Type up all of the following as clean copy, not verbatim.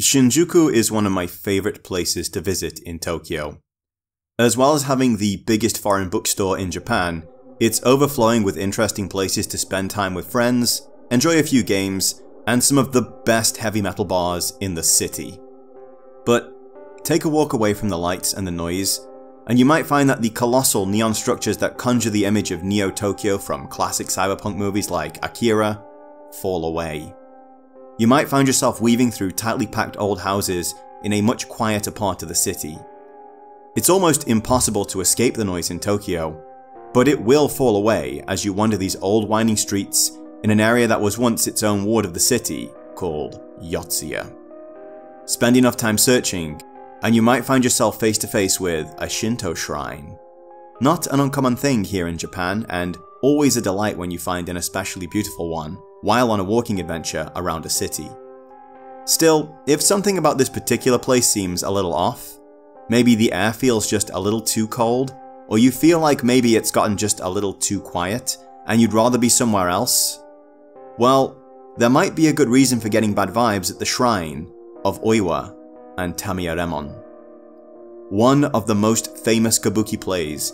Shinjuku is one of my favorite places to visit in Tokyo. As well as having the biggest foreign bookstore in Japan, it's overflowing with interesting places to spend time with friends, enjoy a few games, and some of the best heavy metal bars in the city. But take a walk away from the lights and the noise, and you might find that the colossal neon structures that conjure the image of Neo-Tokyo from classic cyberpunk movies like Akira fall away. You might find yourself weaving through tightly packed old houses in a much quieter part of the city. It's almost impossible to escape the noise in Tokyo, but it will fall away as you wander these old winding streets in an area that was once its own ward of the city called Yotsuya. Spend enough time searching, and you might find yourself face to face with a Shinto shrine. Not an uncommon thing here in Japan, and always a delight when you find an especially beautiful one while on a walking adventure around a city. Still, if something about this particular place seems a little off, maybe the air feels just a little too cold, or you feel like maybe it's gotten just a little too quiet and you'd rather be somewhere else, well, there might be a good reason for getting bad vibes at the shrine of Oiwa and Tamiyaremon. One of the most famous kabuki plays,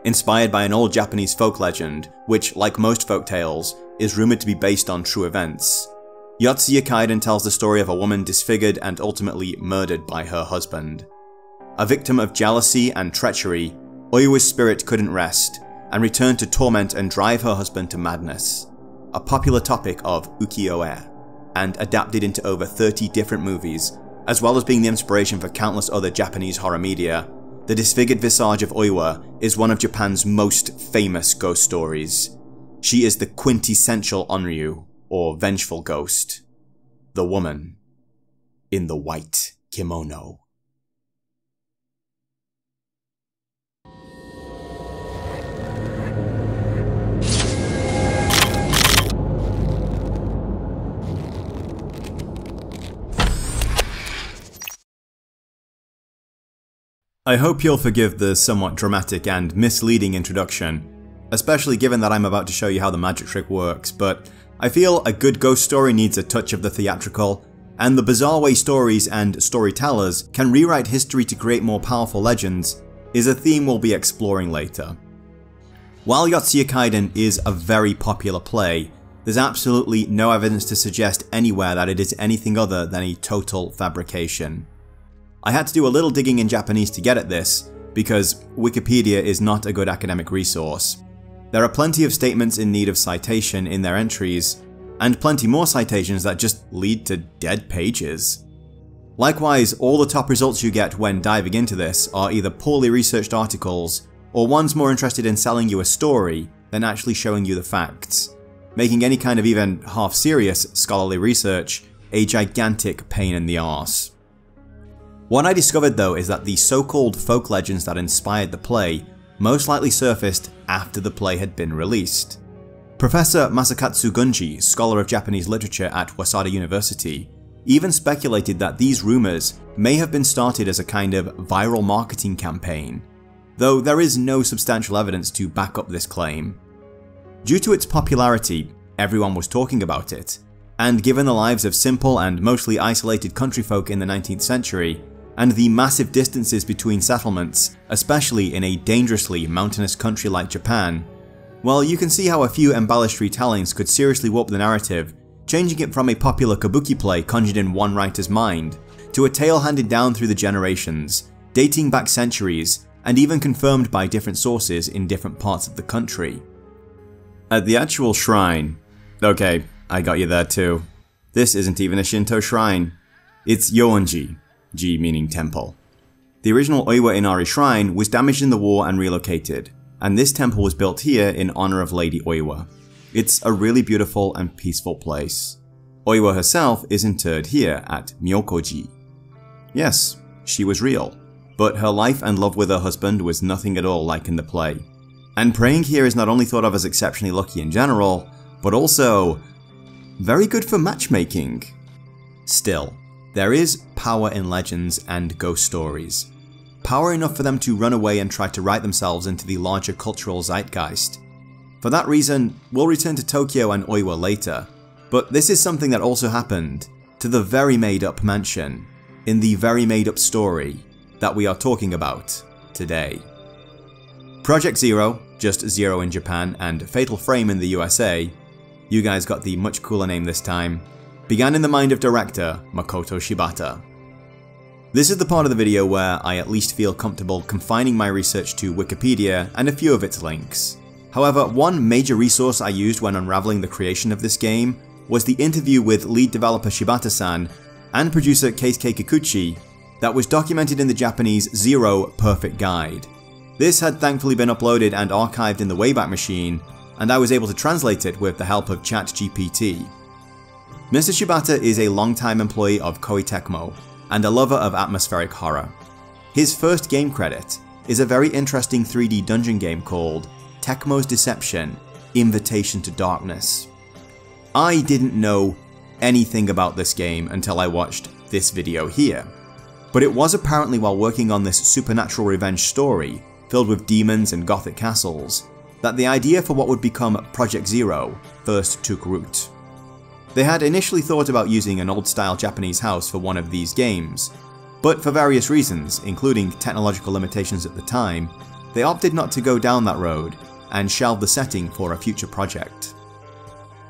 inspired by an old Japanese folk legend, which, like most folk tales, is rumored to be based on true events. Yotsuya Kaiden tells the story of a woman disfigured and ultimately murdered by her husband. A victim of jealousy and treachery, Oiwa's spirit couldn't rest, and returned to torment and drive her husband to madness. A popular topic of ukiyo-e, and adapted into over 30 different movies, as well as being the inspiration for countless other Japanese horror media, the disfigured visage of Oiwa is one of Japan's most famous ghost stories. She is the quintessential Onryu, or vengeful ghost. The woman in the white kimono. I hope you'll forgive the somewhat dramatic and misleading introduction, especially given that I'm about to show you how the magic trick works, but I feel a good ghost story needs a touch of the theatrical, and the bizarre way stories and storytellers can rewrite history to create more powerful legends is a theme we'll be exploring later. While Yotsuya Kaiden is a very popular play, there's absolutely no evidence to suggest anywhere that it is anything other than a total fabrication. I had to do a little digging in Japanese to get at this, because Wikipedia is not a good academic resource. There are plenty of statements in need of citation in their entries, and plenty more citations that just lead to dead pages. Likewise, all the top results you get when diving into this are either poorly researched articles, or ones more interested in selling you a story than actually showing you the facts, making any kind of even half-serious scholarly research a gigantic pain in the arse. What I discovered though is that the so-called folk legends that inspired the play most likely surfaced after the play had been released. Professor Masakatsu Gunji, scholar of Japanese literature at Waseda University, even speculated that these rumors may have been started as a kind of viral marketing campaign, though there is no substantial evidence to back up this claim. Due to its popularity, everyone was talking about it, and given the lives of simple and mostly isolated country folk in the 19th century, and the massive distances between settlements, especially in a dangerously mountainous country like Japan, well, you can see how a few embellished retellings could seriously warp the narrative, changing it from a popular kabuki play conjured in one writer's mind, to a tale handed down through the generations, dating back centuries, and even confirmed by different sources in different parts of the country. At the actual shrine, okay, I got you there too. This isn't even a Shinto shrine. It's Yoonji. Ji meaning temple. The original Oiwa Inari shrine was damaged in the war and relocated, and this temple was built here in honor of Lady Oiwa. It's a really beautiful and peaceful place. Oiwa herself is interred here at Myokoji. Yes, she was real, but her life and love with her husband was nothing at all like in the play. And praying here is not only thought of as exceptionally lucky in general, but also very good for matchmaking. Still, there is power in legends and ghost stories. Power enough for them to run away and try to write themselves into the larger cultural zeitgeist. For that reason, we'll return to Tokyo and Oiwa later, but this is something that also happened to the very made up mansion in the very made up story that we are talking about today. Projectzero, just Zero in Japan, and fatalframe in the USA, you guys got the much cooler name this time, began in the mind of director Makoto Shibata. This is the part of the video where I at least feel comfortable confining my research to Wikipedia and a few of its links. However, one major resource I used when unraveling the creation of this game was the interview with lead developer Shibata-san and producer Keisuke Kikuchi that was documented in the Japanese Zero Perfect Guide. This had thankfully been uploaded and archived in the Wayback Machine, and I was able to translate it with the help of ChatGPT. Mr. Shibata is a longtime employee of Koei Tecmo and a lover of atmospheric horror. His first game credit is a very interesting 3D dungeon game called Tecmo's Deception: Invitation to Darkness. I didn't know anything about this game until I watched this video here, but it was apparently while working on this supernatural revenge story filled with demons and gothic castles that the idea for what would become projectzero first took root. They had initially thought about using an old-style Japanese house for one of these games, but for various reasons, including technological limitations at the time, they opted not to go down that road and shelved the setting for a future project.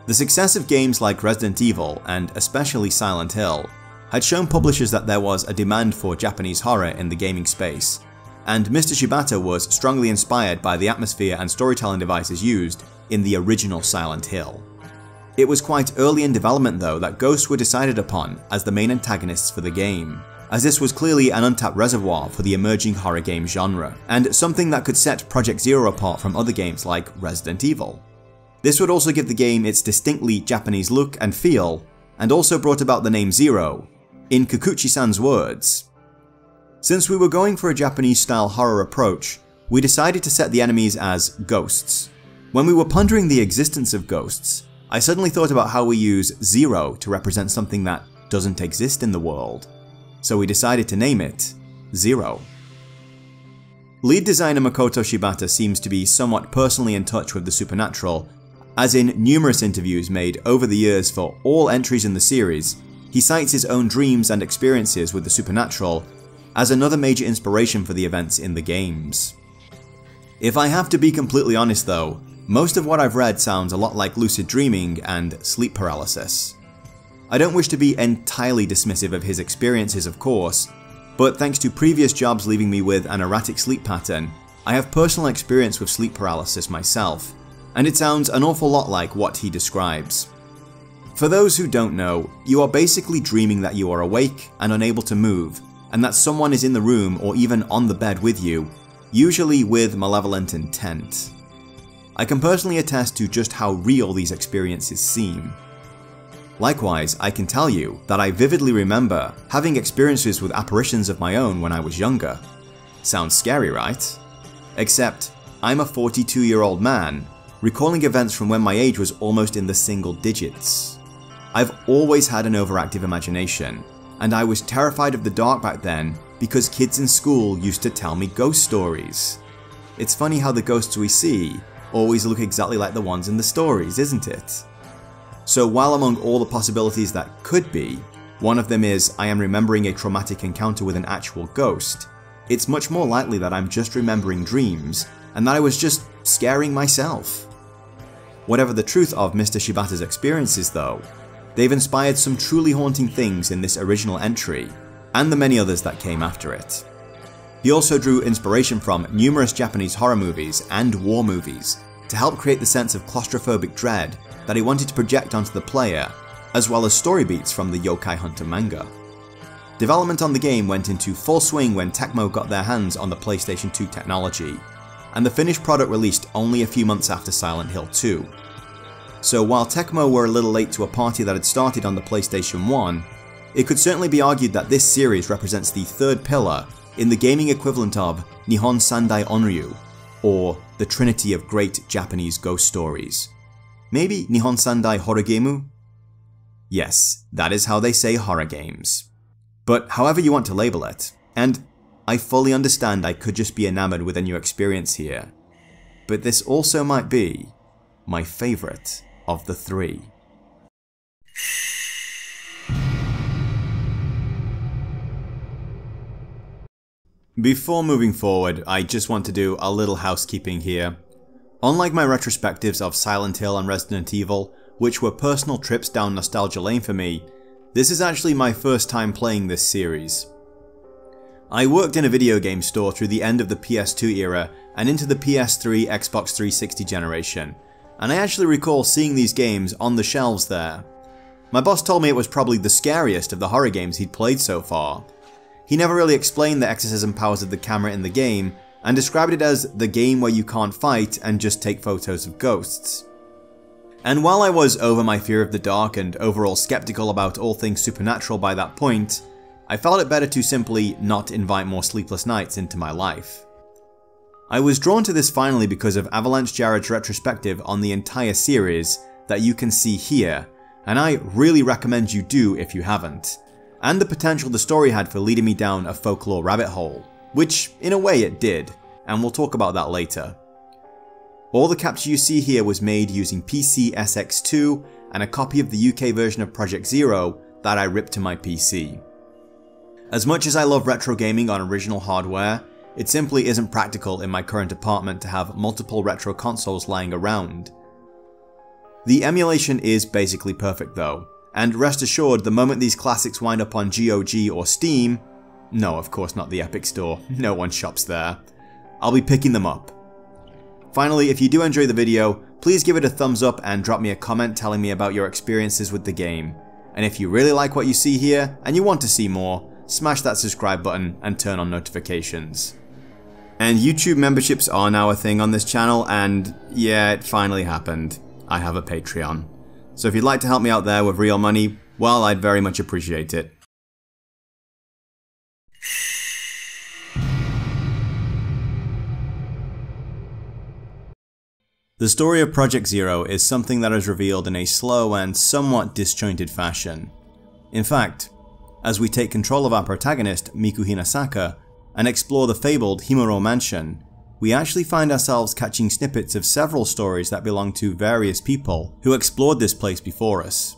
The success of games like Resident Evil, and especially Silent Hill, had shown publishers that there was a demand for Japanese horror in the gaming space, and Mr. Shibata was strongly inspired by the atmosphere and storytelling devices used in the original Silent Hill. It was quite early in development though that ghosts were decided upon as the main antagonists for the game, as this was clearly an untapped reservoir for the emerging horror game genre, and something that could set projectzero apart from other games like Resident Evil. This would also give the game its distinctly Japanese look and feel, and also brought about the name Zero. In Kikuchi-san's words, "Since we were going for a Japanese-style horror approach, we decided to set the enemies as ghosts. When we were pondering the existence of ghosts, I suddenly thought about how we use zero to represent something that doesn't exist in the world, so we decided to name it Zero." Lead designer Makoto Shibata seems to be somewhat personally in touch with the supernatural, as in numerous interviews made over the years for all entries in the series, he cites his own dreams and experiences with the supernatural as another major inspiration for the events in the games. If I have to be completely honest though, most of what I've read sounds a lot like lucid dreaming and sleep paralysis. I don't wish to be entirely dismissive of his experiences of course, but thanks to previous jobs leaving me with an erratic sleep pattern, I have personal experience with sleep paralysis myself, and it sounds an awful lot like what he describes. For those who don't know, you are basically dreaming that you are awake and unable to move, and that someone is in the room or even on the bed with you, usually with malevolent intent. I can personally attest to just how real these experiences seem. Likewise, I can tell you that I vividly remember having experiences with apparitions of my own when I was younger. Sounds scary, right? Except, I'm a 42-year-old man, recalling events from when my age was almost in the single digits. I've always had an overactive imagination, and I was terrified of the dark back then because kids in school used to tell me ghost stories. It's funny how the ghosts we see always look exactly like the ones in the stories, isn't it? So while among all the possibilities that could be, one of them is I am remembering a traumatic encounter with an actual ghost, it's much more likely that I'm just remembering dreams and that I was just scaring myself. Whatever the truth of Mr. Shibata's experiences though, they've inspired some truly haunting things in this original entry, and the many others that came after it. He also drew inspiration from numerous Japanese horror movies and war movies to help create the sense of claustrophobic dread that he wanted to project onto the player, as well as story beats from the Yokai Hunter manga. Development on the game went into full swing when Tecmo got their hands on the PlayStation 2 technology, and the finished product released only a few months after Silent Hill 2. So while Tecmo were a little late to a party that had started on the PlayStation 1, it could certainly be argued that this series represents the third pillar in the gaming equivalent of Nihon Sandai Onryu, or the Trinity of Great Japanese Ghost Stories. Maybe Nihon Sandai Horror Gemu? Yes, that is how they say horror games. But however you want to label it, and I fully understand I could just be enamored with a new experience here, but this also might be my favourite of the three. Before moving forward, I just want to do a little housekeeping here. Unlike my retrospectives of Silent Hill and Resident Evil, which were personal trips down nostalgia lane for me, this is actually my first time playing this series. I worked in a video game store through the end of the PS2 era and into the PS3, Xbox 360 generation, and I actually recall seeing these games on the shelves there. My boss told me it was probably the scariest of the horror games he'd played so far. He never really explained the exorcism powers of the camera in the game, and described it as the game where you can't fight and just take photos of ghosts. And while I was over my fear of the dark and overall skeptical about all things supernatural by that point, I felt it better to simply not invite more sleepless nights into my life. I was drawn to this finally because of Avalanche Jared's retrospective on the entire series that you can see here, and I really recommend you do if you haven't, and the potential the story had for leading me down a folklore rabbit hole, which in a way it did, and we'll talk about that later. All the capture you see here was made using PC SX2 and a copy of the UK version of projectzero that I ripped to my PC. As much as I love retro gaming on original hardware, it simply isn't practical in my current apartment to have multiple retro consoles lying around. The emulation is basically perfect though, and rest assured the moment these classics wind up on GOG or Steam, no of course not the Epic Store, no one shops there, I'll be picking them up. Finally, if you do enjoy the video, please give it a thumbs up and drop me a comment telling me about your experiences with the game. And if you really like what you see here and you want to see more, smash that subscribe button and turn on notifications. And YouTube memberships are now a thing on this channel, and yeah, it finally happened. I have a Patreon. So if you'd like to help me out there with real money, well, I'd very much appreciate it. The story of projectzero is something that is revealed in a slow and somewhat disjointed fashion. In fact, as we take control of our protagonist, Miku Hinasaka, and explore the fabled Himuro mansion, we actually find ourselves catching snippets of several stories that belong to various people who explored this place before us.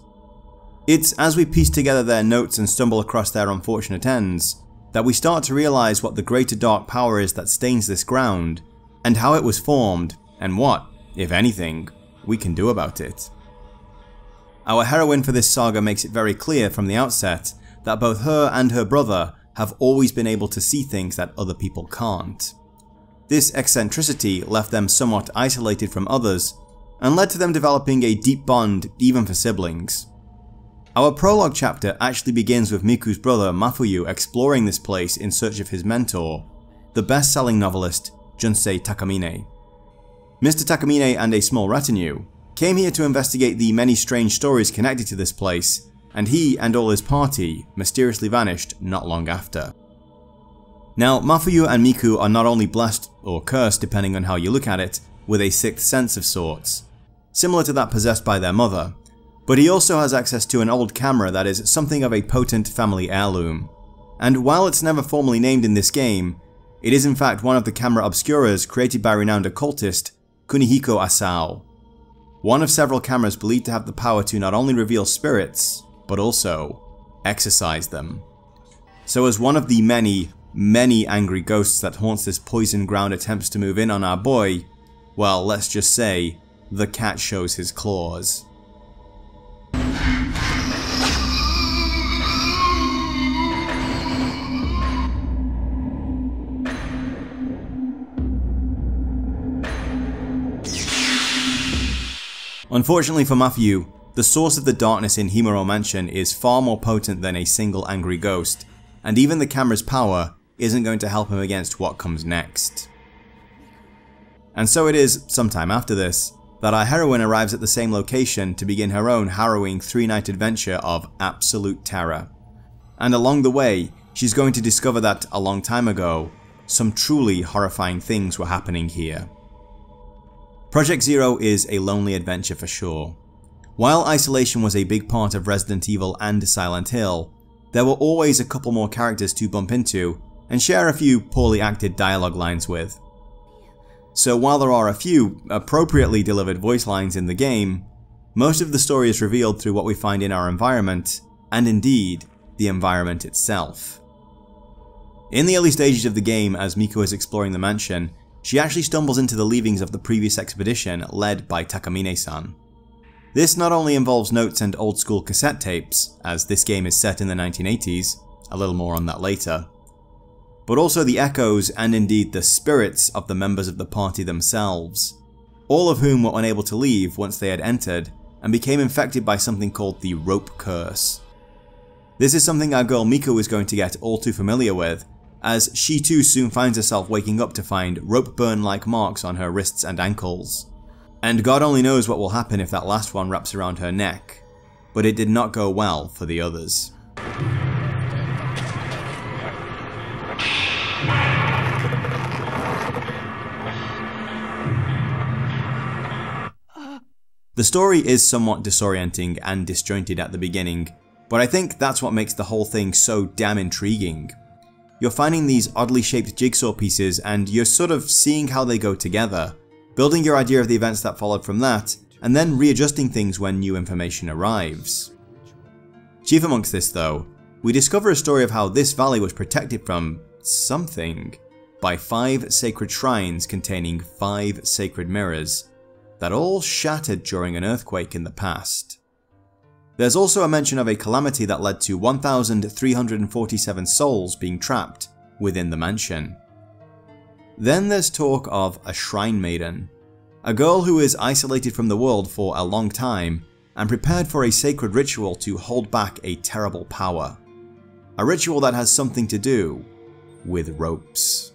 It's as we piece together their notes and stumble across their unfortunate ends, that we start to realize what the greater dark power is that stains this ground, and how it was formed, and what, if anything, we can do about it. Our heroine for this saga makes it very clear from the outset that both her and her brother have always been able to see things that other people can't. This eccentricity left them somewhat isolated from others, and led to them developing a deep bond even for siblings. Our prologue chapter actually begins with Miku's brother Mafuyu exploring this place in search of his mentor, the best-selling novelist Junsei Takamine. Mr. Takamine and a small retinue came here to investigate the many strange stories connected to this place, and he and all his party mysteriously vanished not long after. Now, Mafuyu and Miku are not only blessed, or cursed depending on how you look at it, with a sixth sense of sorts, similar to that possessed by their mother, but he also has access to an old camera that is something of a potent family heirloom. And while it's never formally named in this game, it is in fact one of the camera obscuras created by renowned occultist Kunihiko Asao, one of several cameras believed to have the power to not only reveal spirits, but also exorcise them. So as one of the many angry ghosts that haunts this poison ground attempts to move in on our boy, well, let's just say, the cat shows his claws. Unfortunately for Mafuyu, the source of the darkness in Himuro Mansion is far more potent than a single angry ghost, and even the camera's power isn't going to help him against what comes next. And so it is, sometime after this, that our heroine arrives at the same location to begin her own harrowing 3-night adventure of absolute terror. And along the way, she's going to discover that, a long time ago, some truly horrifying things were happening here. projectzero is a lonely adventure for sure. While isolation was a big part of Resident Evil and Silent Hill, there were always a couple more characters to bump into and share a few poorly acted dialogue lines with. So while there are a few appropriately delivered voice lines in the game, most of the story is revealed through what we find in our environment, and indeed, the environment itself. In the early stages of the game, as Miko is exploring the mansion, she actually stumbles into the leavings of the previous expedition led by Takamine-san. This not only involves notes and old school cassette tapes, as this game is set in the 1980s, a little more on that later, but also the echoes and indeed the spirits of the members of the party themselves, all of whom were unable to leave once they had entered and became infected by something called the rope curse. This is something our girl Miko is going to get all too familiar with, as she too soon finds herself waking up to find rope burn-like marks on her wrists and ankles. And God only knows what will happen if that last one wraps around her neck, but it did not go well for the others. The story is somewhat disorienting and disjointed at the beginning, but I think that's what makes the whole thing so damn intriguing. You're finding these oddly shaped jigsaw pieces and you're sort of seeing how they go together, building your idea of the events that followed from that, and then readjusting things when new information arrives. Chief amongst this though, we discover a story of how this valley was protected from something by 5 sacred shrines containing 5 sacred mirrors that all shattered during an earthquake in the past. There's also a mention of a calamity that led to 1,347 souls being trapped within the mansion. Then there's talk of a shrine maiden, a girl who is isolated from the world for a long time and prepared for a sacred ritual to hold back a terrible power. A ritual that has something to do with ropes.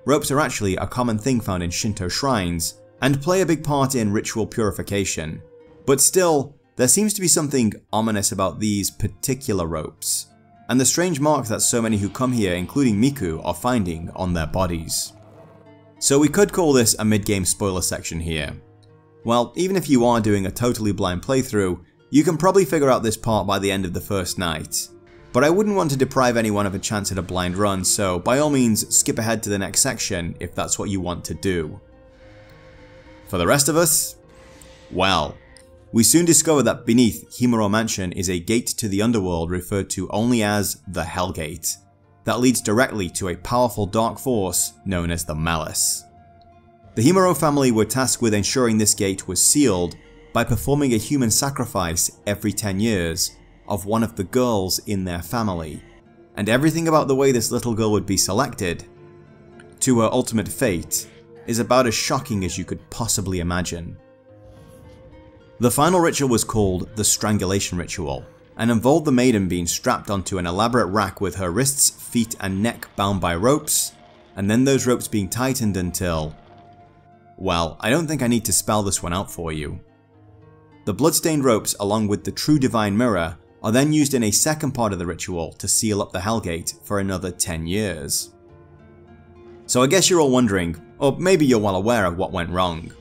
Ropes are actually a common thing found in Shinto shrines and play a big part in ritual purification, but still, there seems to be something ominous about these particular ropes, and the strange mark that so many who come here, including Miku, are finding on their bodies. So we could call this a mid-game spoiler section here. Well, even if you are doing a totally blind playthrough, you can probably figure out this part by the end of the first night. But I wouldn't want to deprive anyone of a chance at a blind run, so by all means skip ahead to the next section if that's what you want to do. For the rest of us, well, we soon discover that beneath Himuro Mansion is a gate to the underworld referred to only as the Hell Gate, that leads directly to a powerful dark force known as the Malice. The Himuro family were tasked with ensuring this gate was sealed by performing a human sacrifice every 10 years of one of the girls in their family, and everything about the way this little girl would be selected to her ultimate fate is about as shocking as you could possibly imagine. The final ritual was called the Strangulation Ritual, and involved the maiden being strapped onto an elaborate rack with her wrists, feet and neck bound by ropes, and then those ropes being tightened until... well, I don't think I need to spell this one out for you. The bloodstained ropes along with the true divine mirror are then used in a second part of the ritual to seal up the Hellgate for another 10 years. So I guess you're all wondering, or maybe you're well aware of what went wrong.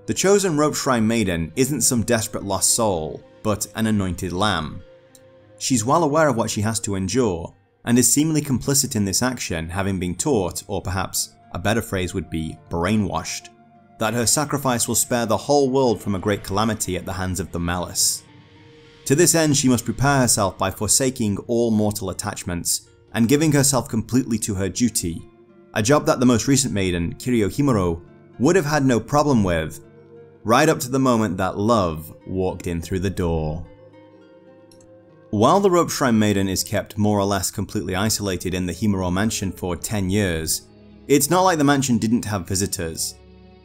The chosen rope shrine maiden isn't some desperate lost soul, but an anointed lamb. She's well aware of what she has to endure, and is seemingly complicit in this action, having been taught, or perhaps a better phrase would be brainwashed, that her sacrifice will spare the whole world from a great calamity at the hands of the Malice. To this end, she must prepare herself by forsaking all mortal attachments and giving herself completely to her duty, a job that the most recent maiden, Kiryu Himuro, would have had no problem with, right up to the moment that love walked in through the door. While the Rope Shrine Maiden is kept more or less completely isolated in the Himuro mansion for 10 years, it's not like the mansion didn't have visitors.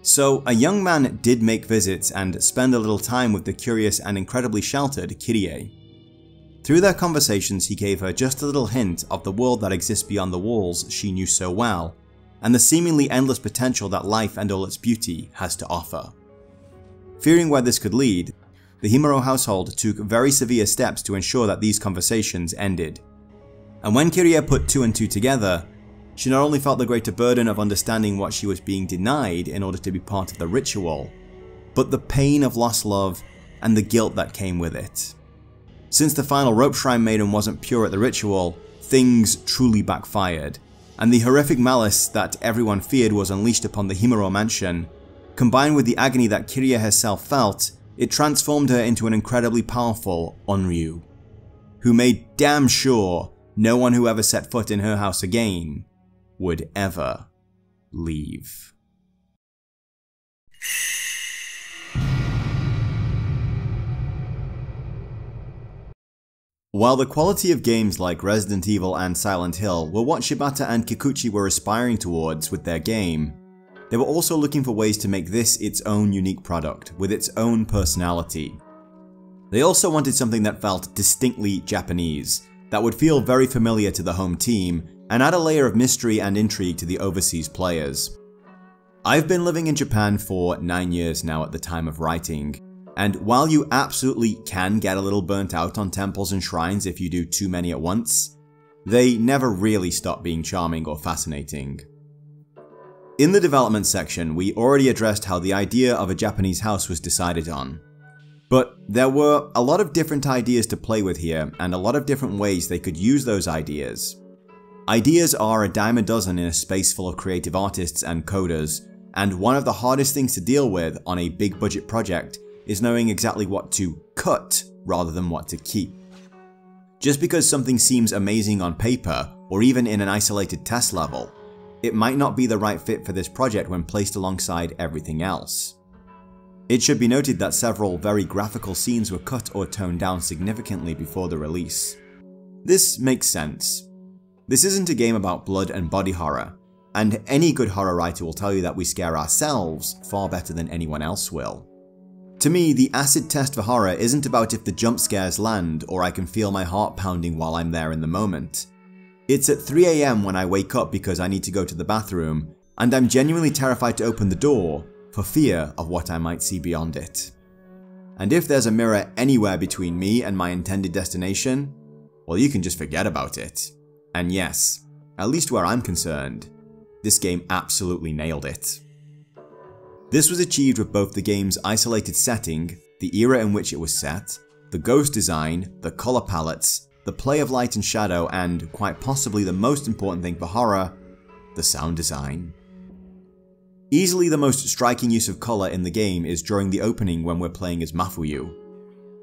So a young man did make visits and spend a little time with the curious and incredibly sheltered Kirie. Through their conversations he gave her just a little hint of the world that exists beyond the walls she knew so well, and the seemingly endless potential that life and all its beauty has to offer. Fearing where this could lead, the Himuro household took very severe steps to ensure that these conversations ended. And when Kirie put 2 and 2 together, she not only felt the greater burden of understanding what she was being denied in order to be part of the ritual, but the pain of lost love and the guilt that came with it. Since the final Rope Shrine Maiden wasn't pure at the ritual, things truly backfired, and the horrific malice that everyone feared was unleashed upon the Himuro mansion, combined with the agony that Kirie herself felt, it transformed her into an incredibly powerful Onryu, who made damn sure no one who ever set foot in her house again would ever leave. While the quality of games like Resident Evil and Silent Hill were what Shibata and Kikuchi were aspiring towards with their game, they were also looking for ways to make this its own unique product, with its own personality. They also wanted something that felt distinctly Japanese, that would feel very familiar to the home team, and add a layer of mystery and intrigue to the overseas players. I've been living in Japan for 9 years now at the time of writing, and while you absolutely can get a little burnt out on temples and shrines if you do too many at once, they never really stop being charming or fascinating. In the development section, we already addressed how the idea of a Japanese house was decided on. But there were a lot of different ideas to play with here, and a lot of different ways they could use those ideas. Ideas are a dime a dozen in a space full of creative artists and coders, and one of the hardest things to deal with on a big budget project is knowing exactly what to cut rather than what to keep. Just because something seems amazing on paper, or even in an isolated test level, it might not be the right fit for this project when placed alongside everything else. It should be noted that several very graphical scenes were cut or toned down significantly before the release. This makes sense. This isn't a game about blood and body horror, and any good horror writer will tell you that we scare ourselves far better than anyone else will. To me, the acid test for horror isn't about if the jump scares land or I can feel my heart pounding while I'm there in the moment. It's at 3 AM when I wake up because I need to go to the bathroom, and I'm genuinely terrified to open the door for fear of what I might see beyond it. And if there's a mirror anywhere between me and my intended destination, well, you can just forget about it. And yes, at least where I'm concerned, this game absolutely nailed it. This was achieved with both the game's isolated setting, the era in which it was set, the ghost design, the color palettes, the play of light and shadow, and quite possibly the most important thing for horror, the sound design. Easily the most striking use of color in the game is during the opening when we're playing as Mafuyu.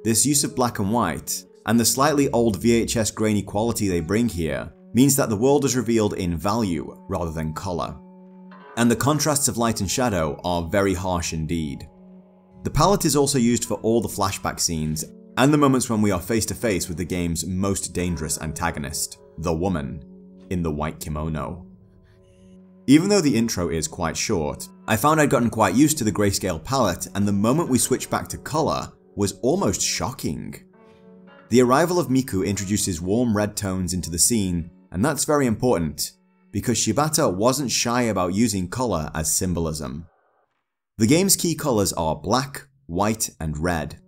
This use of black and white, and the slightly old VHS grainy quality they bring here, means that the world is revealed in value rather than color. And the contrasts of light and shadow are very harsh indeed. The palette is also used for all the flashback scenes, and the moments when we are face to face with the game's most dangerous antagonist, the woman in the white kimono. Even though the intro is quite short, I found I'd gotten quite used to the grayscale palette, and the moment we switched back to color was almost shocking. The arrival of Miku introduces warm red tones into the scene, and that's very important, because Shibata wasn't shy about using color as symbolism. The game's key colors are black, white, and red.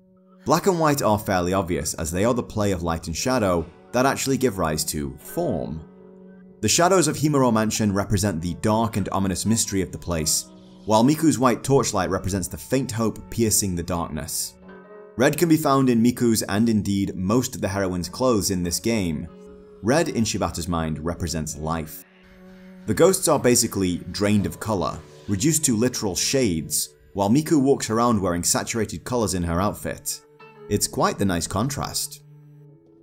Black and white are fairly obvious, as they are the play of light and shadow that actually give rise to form. The shadows of Himuro Mansion represent the dark and ominous mystery of the place, while Miku's white torchlight represents the faint hope piercing the darkness. Red can be found in Miku's and indeed most of the heroine's clothes in this game. Red in Shibata's mind represents life. The ghosts are basically drained of color, reduced to literal shades, while Miku walks around wearing saturated colors in her outfit. It's quite the nice contrast.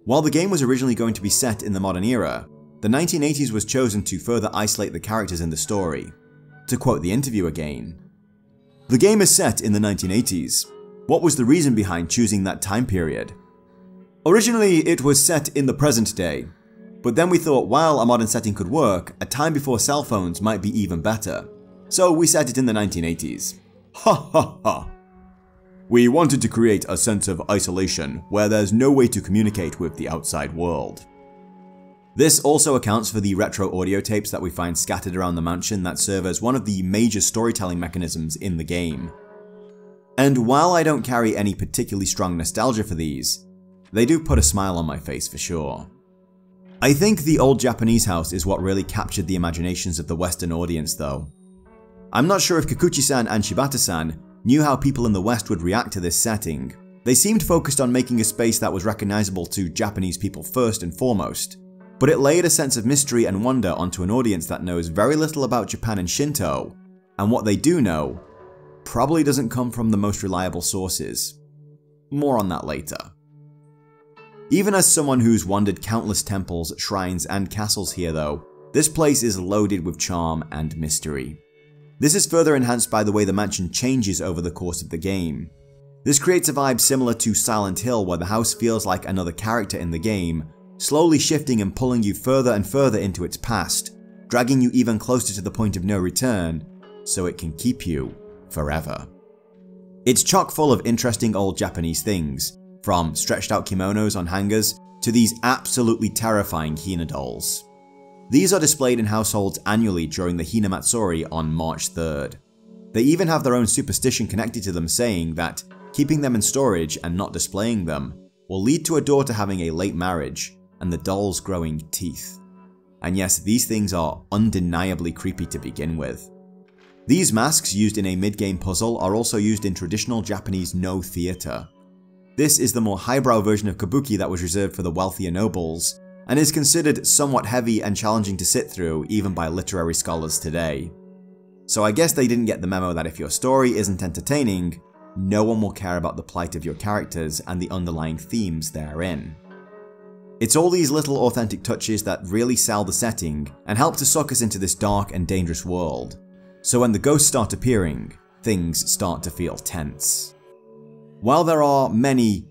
While the game was originally going to be set in the modern era, the 1980s was chosen to further isolate the characters in the story. To quote the interview again, "The game is set in the 1980s. What was the reason behind choosing that time period? Originally, it was set in the present day, but then we thought while a modern setting could work, a time before cell phones might be even better. So we set it in the 1980s. Ha ha ha. We wanted to create a sense of isolation where there's no way to communicate with the outside world." This also accounts for the retro audio tapes that we find scattered around the mansion that serve as one of the major storytelling mechanisms in the game. And while I don't carry any particularly strong nostalgia for these, they do put a smile on my face for sure. I think the old Japanese house is what really captured the imaginations of the Western audience though. I'm not sure if Kikuchi-san and Shibata-san knew how people in the West would react to this setting. They seemed focused on making a space that was recognizable to Japanese people first and foremost, but it layered a sense of mystery and wonder onto an audience that knows very little about Japan and Shinto, and what they do know probably doesn't come from the most reliable sources. More on that later. Even as someone who's wandered countless temples, shrines, and castles here though, this place is loaded with charm and mystery. This is further enhanced by the way the mansion changes over the course of the game. This creates a vibe similar to Silent Hill, where the house feels like another character in the game, slowly shifting and pulling you further and further into its past, dragging you even closer to the point of no return, so it can keep you forever. It's chock full of interesting old Japanese things, from stretched out kimonos on hangers to these absolutely terrifying Hina dolls. These are displayed in households annually during the Hina Matsuri on March 3rd. They even have their own superstition connected to them, saying that keeping them in storage and not displaying them will lead to a daughter having a late marriage and the dolls growing teeth. And yes, these things are undeniably creepy to begin with. These masks used in a mid-game puzzle are also used in traditional Japanese no theatre. This is the more highbrow version of kabuki that was reserved for the wealthier nobles, and is considered somewhat heavy and challenging to sit through even by literary scholars today. So I guess they didn't get the memo that if your story isn't entertaining, no one will care about the plight of your characters and the underlying themes therein. It's all these little authentic touches that really sell the setting and help to suck us into this dark and dangerous world. So when the ghosts start appearing, things start to feel tense. While there are many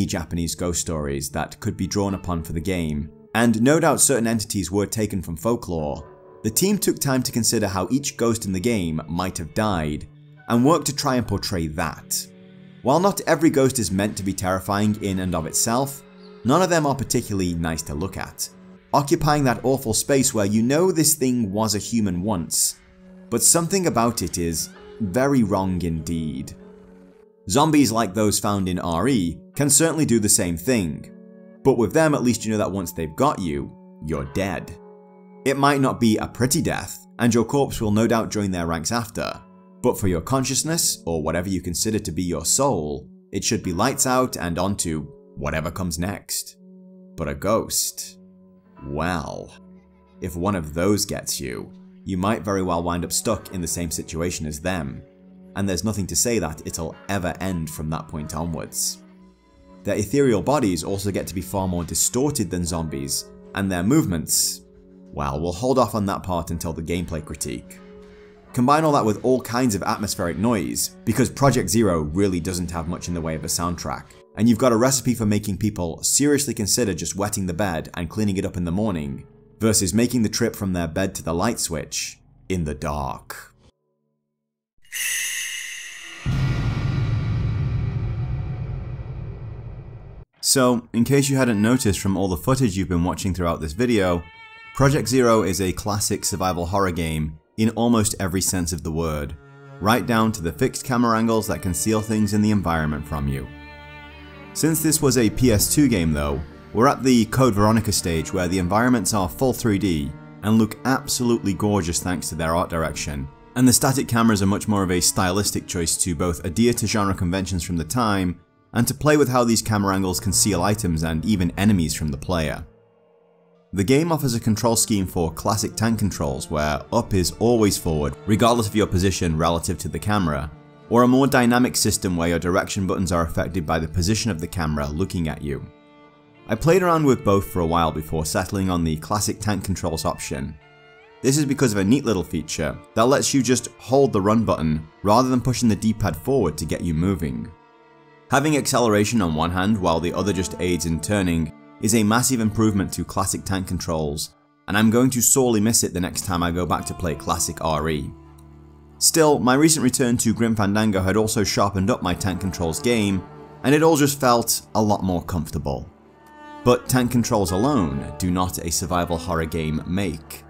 Japanese ghost stories that could be drawn upon for the game, and no doubt certain entities were taken from folklore, the team took time to consider how each ghost in the game might have died, and worked to try and portray that. While not every ghost is meant to be terrifying in and of itself, none of them are particularly nice to look at, occupying that awful space where you know this thing was a human once, but something about it is very wrong indeed. Zombies like those found in RE can certainly do the same thing, but with them at least you know that once they've got you, you're dead. It might not be a pretty death, and your corpse will no doubt join their ranks after, but for your consciousness, or whatever you consider to be your soul, it should be lights out and on to whatever comes next. But a ghost, well, if one of those gets you, you might very well wind up stuck in the same situation as them, and there's nothing to say that it'll ever end from that point onwards. Their ethereal bodies also get to be far more distorted than zombies, and their movements, well, we'll hold off on that part until the gameplay critique. Combine all that with all kinds of atmospheric noise, because projectzero really doesn't have much in the way of a soundtrack, and you've got a recipe for making people seriously consider just wetting the bed and cleaning it up in the morning, versus making the trip from their bed to the light switch in the dark. So, in case you hadn't noticed from all the footage you've been watching throughout this video, projectzero is a classic survival horror game in almost every sense of the word, right down to the fixed camera angles that conceal things in the environment from you. Since this was a PS2 game though, we're at the Code Veronica stage where the environments are full 3D and look absolutely gorgeous thanks to their art direction, and the static cameras are much more of a stylistic choice to both adhere to genre conventions from the time and to play with how these camera angles conceal items and even enemies from the player. The game offers a control scheme for classic tank controls where up is always forward regardless of your position relative to the camera, or a more dynamic system where your direction buttons are affected by the position of the camera looking at you. I played around with both for a while before settling on the classic tank controls option. This is because of a neat little feature that lets you just hold the run button rather than pushing the D-pad forward to get you moving. Having acceleration on one hand while the other just aids in turning is a massive improvement to classic tank controls, and I'm going to sorely miss it the next time I go back to play classic RE. Still, my recent return to Grim Fandango had also sharpened up my tank controls game, and it all just felt a lot more comfortable. But tank controls alone do not a survival horror game make.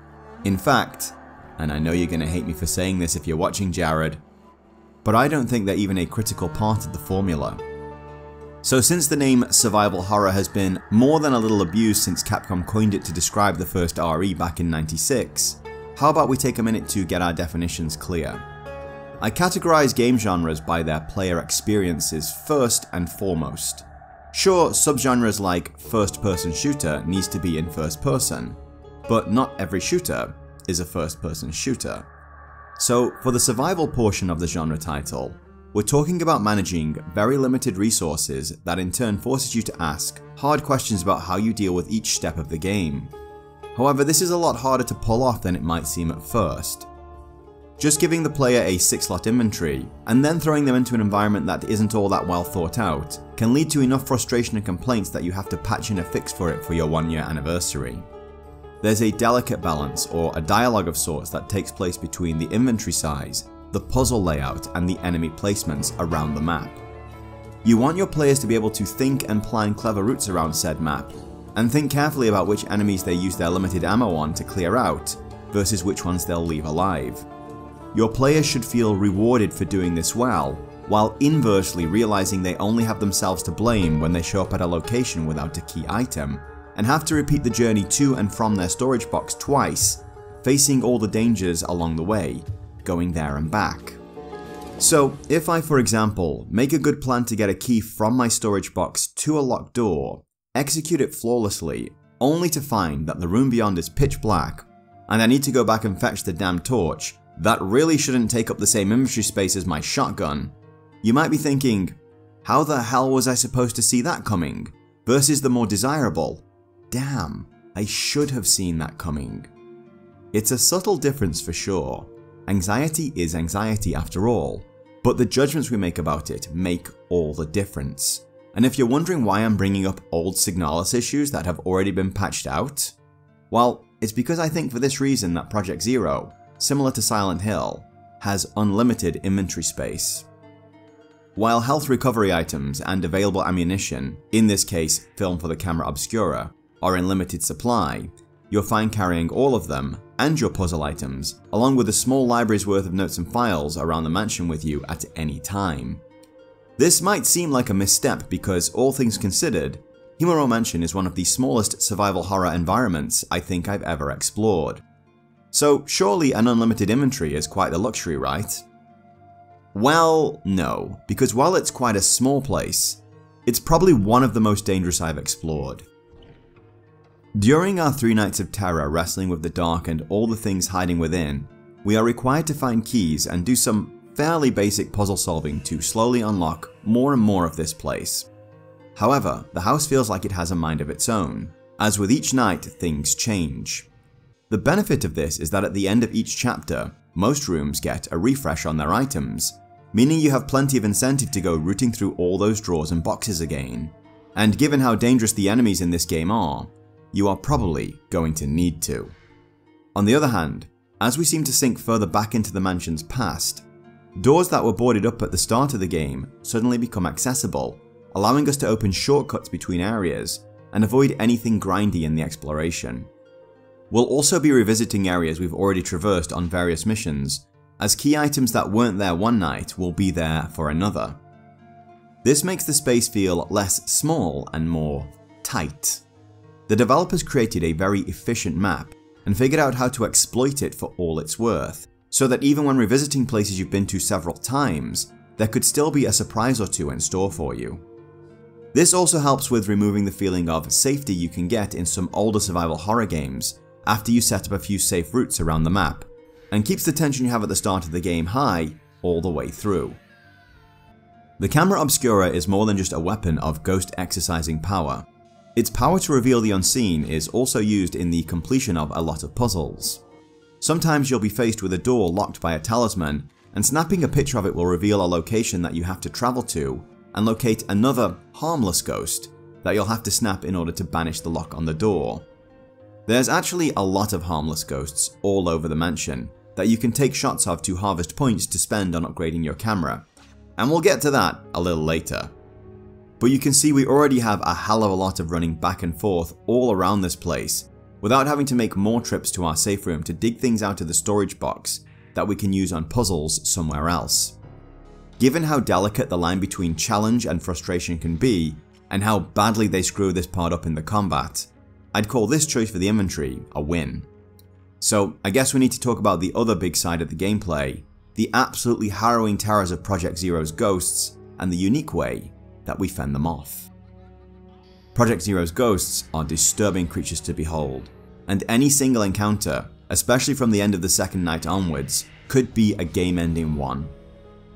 In fact, and I know you're going to hate me for saying this if you're watching Jared, but I don't think they're even a critical part of the formula. So since the name survival horror has been more than a little abused since Capcom coined it to describe the first RE back in '96, how about we take a minute to get our definitions clear. I categorize game genres by their player experiences first and foremost. Sure, subgenres like first-person shooter needs to be in first person, but not every shooter is a first-person shooter. So for the survival portion of the genre title, we're talking about managing very limited resources that in turn forces you to ask hard questions about how you deal with each step of the game. However, this is a lot harder to pull off than it might seem at first. Just giving the player a 6-slot inventory, and then throwing them into an environment that isn't all that well thought out, can lead to enough frustration and complaints that you have to patch in a fix for it for your 1-year anniversary. There's a delicate balance, or a dialogue of sorts, that takes place between the inventory size, the puzzle layout, and the enemy placements around the map. You want your players to be able to think and plan clever routes around said map, and think carefully about which enemies they use their limited ammo on to clear out, versus which ones they'll leave alive. Your players should feel rewarded for doing this well, while inversely realizing they only have themselves to blame when they show up at a location without a key item, and have to repeat the journey to and from their storage box twice, facing all the dangers along the way, going there and back. So, if I, for example, make a good plan to get a key from my storage box to a locked door, execute it flawlessly, only to find that the room beyond is pitch black, and I need to go back and fetch the damn torch, that really shouldn't take up the same inventory space as my shotgun, you might be thinking, how the hell was I supposed to see that coming? Versus the more desirable, damn, I should have seen that coming. It's a subtle difference for sure. Anxiety is anxiety after all, but the judgments we make about it make all the difference. And if you're wondering why I'm bringing up old Signalis issues that have already been patched out, well, it's because I think for this reason that projectzero, similar to Silent Hill, has unlimited inventory space. While health recovery items and available ammunition, in this case film for the camera obscura, are in limited supply, you're fine carrying all of them and your puzzle items, along with a small library's worth of notes and files around the mansion with you at any time. This might seem like a misstep because, all things considered, Himuro Mansion is one of the smallest survival horror environments I think I've ever explored. So surely an unlimited inventory is quite the luxury, right? Well, no, because while it's quite a small place, it's probably one of the most dangerous I've explored. During our 3 nights of terror wrestling with the dark and all the things hiding within, we are required to find keys and do some fairly basic puzzle solving to slowly unlock more and more of this place. However, the house feels like it has a mind of its own, as with each night things change. The benefit of this is that at the end of each chapter, most rooms get a refresh on their items, meaning you have plenty of incentive to go rooting through all those drawers and boxes again. And given how dangerous the enemies in this game are, you are probably going to need to. On the other hand, as we seem to sink further back into the mansion's past, doors that were boarded up at the start of the game suddenly become accessible, allowing us to open shortcuts between areas and avoid anything grindy in the exploration. We'll also be revisiting areas we've already traversed on various missions, as key items that weren't there one night will be there for another. This makes the space feel less small and more tight. The developers created a very efficient map and figured out how to exploit it for all it's worth, so that even when revisiting places you've been to several times, there could still be a surprise or two in store for you. This also helps with removing the feeling of safety you can get in some older survival horror games after you set up a few safe routes around the map, and keeps the tension you have at the start of the game high all the way through. The camera obscura is more than just a weapon of ghost exercising power. Its power to reveal the unseen is also used in the completion of a lot of puzzles. Sometimes you'll be faced with a door locked by a talisman, and snapping a picture of it will reveal a location that you have to travel to and locate another harmless ghost that you'll have to snap in order to banish the lock on the door. There's actually a lot of harmless ghosts all over the mansion that you can take shots of to harvest points to spend on upgrading your camera, and we'll get to that a little later. But you can see we already have a hell of a lot of running back and forth all around this place, without having to make more trips to our safe room to dig things out of the storage box that we can use on puzzles somewhere else. Given how delicate the line between challenge and frustration can be, and how badly they screw this part up in the combat, I'd call this choice for the inventory a win. So I guess we need to talk about the other big side of the gameplay, the absolutely harrowing terrors of projectzero's ghosts, and the unique way that we fend them off. projectzero's ghosts are disturbing creatures to behold, and any single encounter, especially from the end of the second night onwards, could be a game-ending one.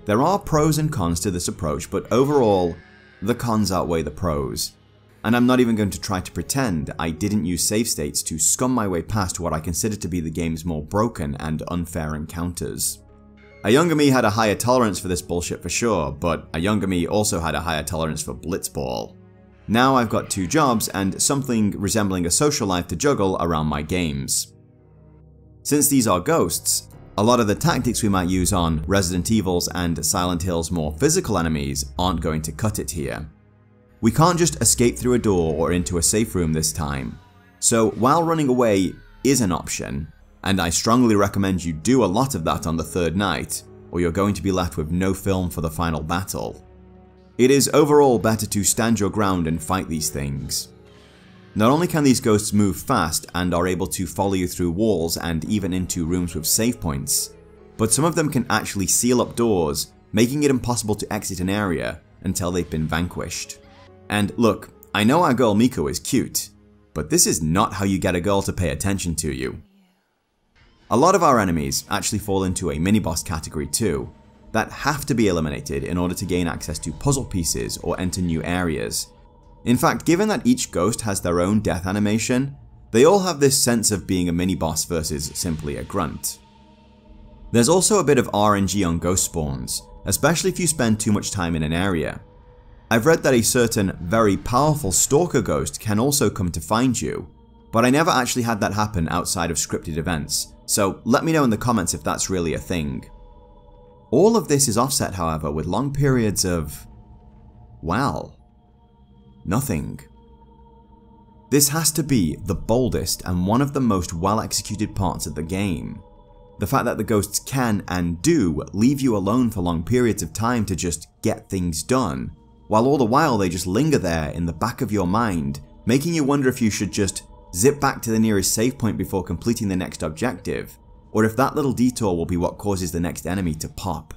There are pros and cons to this approach, but overall, the cons outweigh the pros. And I'm not even going to try to pretend I didn't use save states to scum my way past what I consider to be the game's more broken and unfair encounters. A younger me had a higher tolerance for this bullshit for sure, but a younger me also had a higher tolerance for blitzball. Now I've got 2 jobs and something resembling a social life to juggle around my games. Since these are ghosts, a lot of the tactics we might use on Resident Evil's and Silent Hill's more physical enemies aren't going to cut it here. We can't just escape through a door or into a safe room this time, so while running away is an option, and I strongly recommend you do a lot of that on the 3rd night, or you're going to be left with no film for the final battle, it is overall better to stand your ground and fight these things. Not only can these ghosts move fast and are able to follow you through walls and even into rooms with save points, but some of them can actually seal up doors, making it impossible to exit an area until they've been vanquished. And look, I know our girl Miko is cute, but this is not how you get a girl to pay attention to you. A lot of our enemies actually fall into a mini-boss category too, that have to be eliminated in order to gain access to puzzle pieces or enter new areas. In fact, given that each ghost has their own death animation, they all have this sense of being a mini-boss versus simply a grunt. There's also a bit of RNG on ghost spawns, especially if you spend too much time in an area. I've read that a certain very powerful stalker ghost can also come to find you, but I never actually had that happen outside of scripted events, so let me know in the comments if that's really a thing. All of this is offset, however, with long periods of, well, nothing. This has to be the boldest and one of the most well executed parts of the game. The fact that the ghosts can and do leave you alone for long periods of time to just get things done, while all the while they just linger there in the back of your mind, making you wonder if you should just zip back to the nearest save point before completing the next objective, or if that little detour will be what causes the next enemy to pop.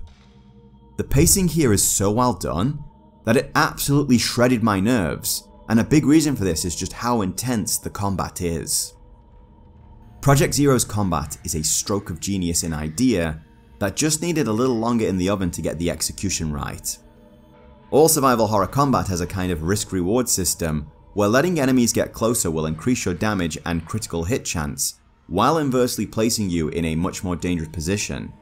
The pacing here is so well done that it absolutely shredded my nerves, and a big reason for this is just how intense the combat is. Projectzero's combat is a stroke of genius in idea that just needed a little longer in the oven to get the execution right. All survival horror combat has a kind of risk-reward system where letting enemies get closer will increase your damage and critical hit chance, while inversely placing you in a much more dangerous position.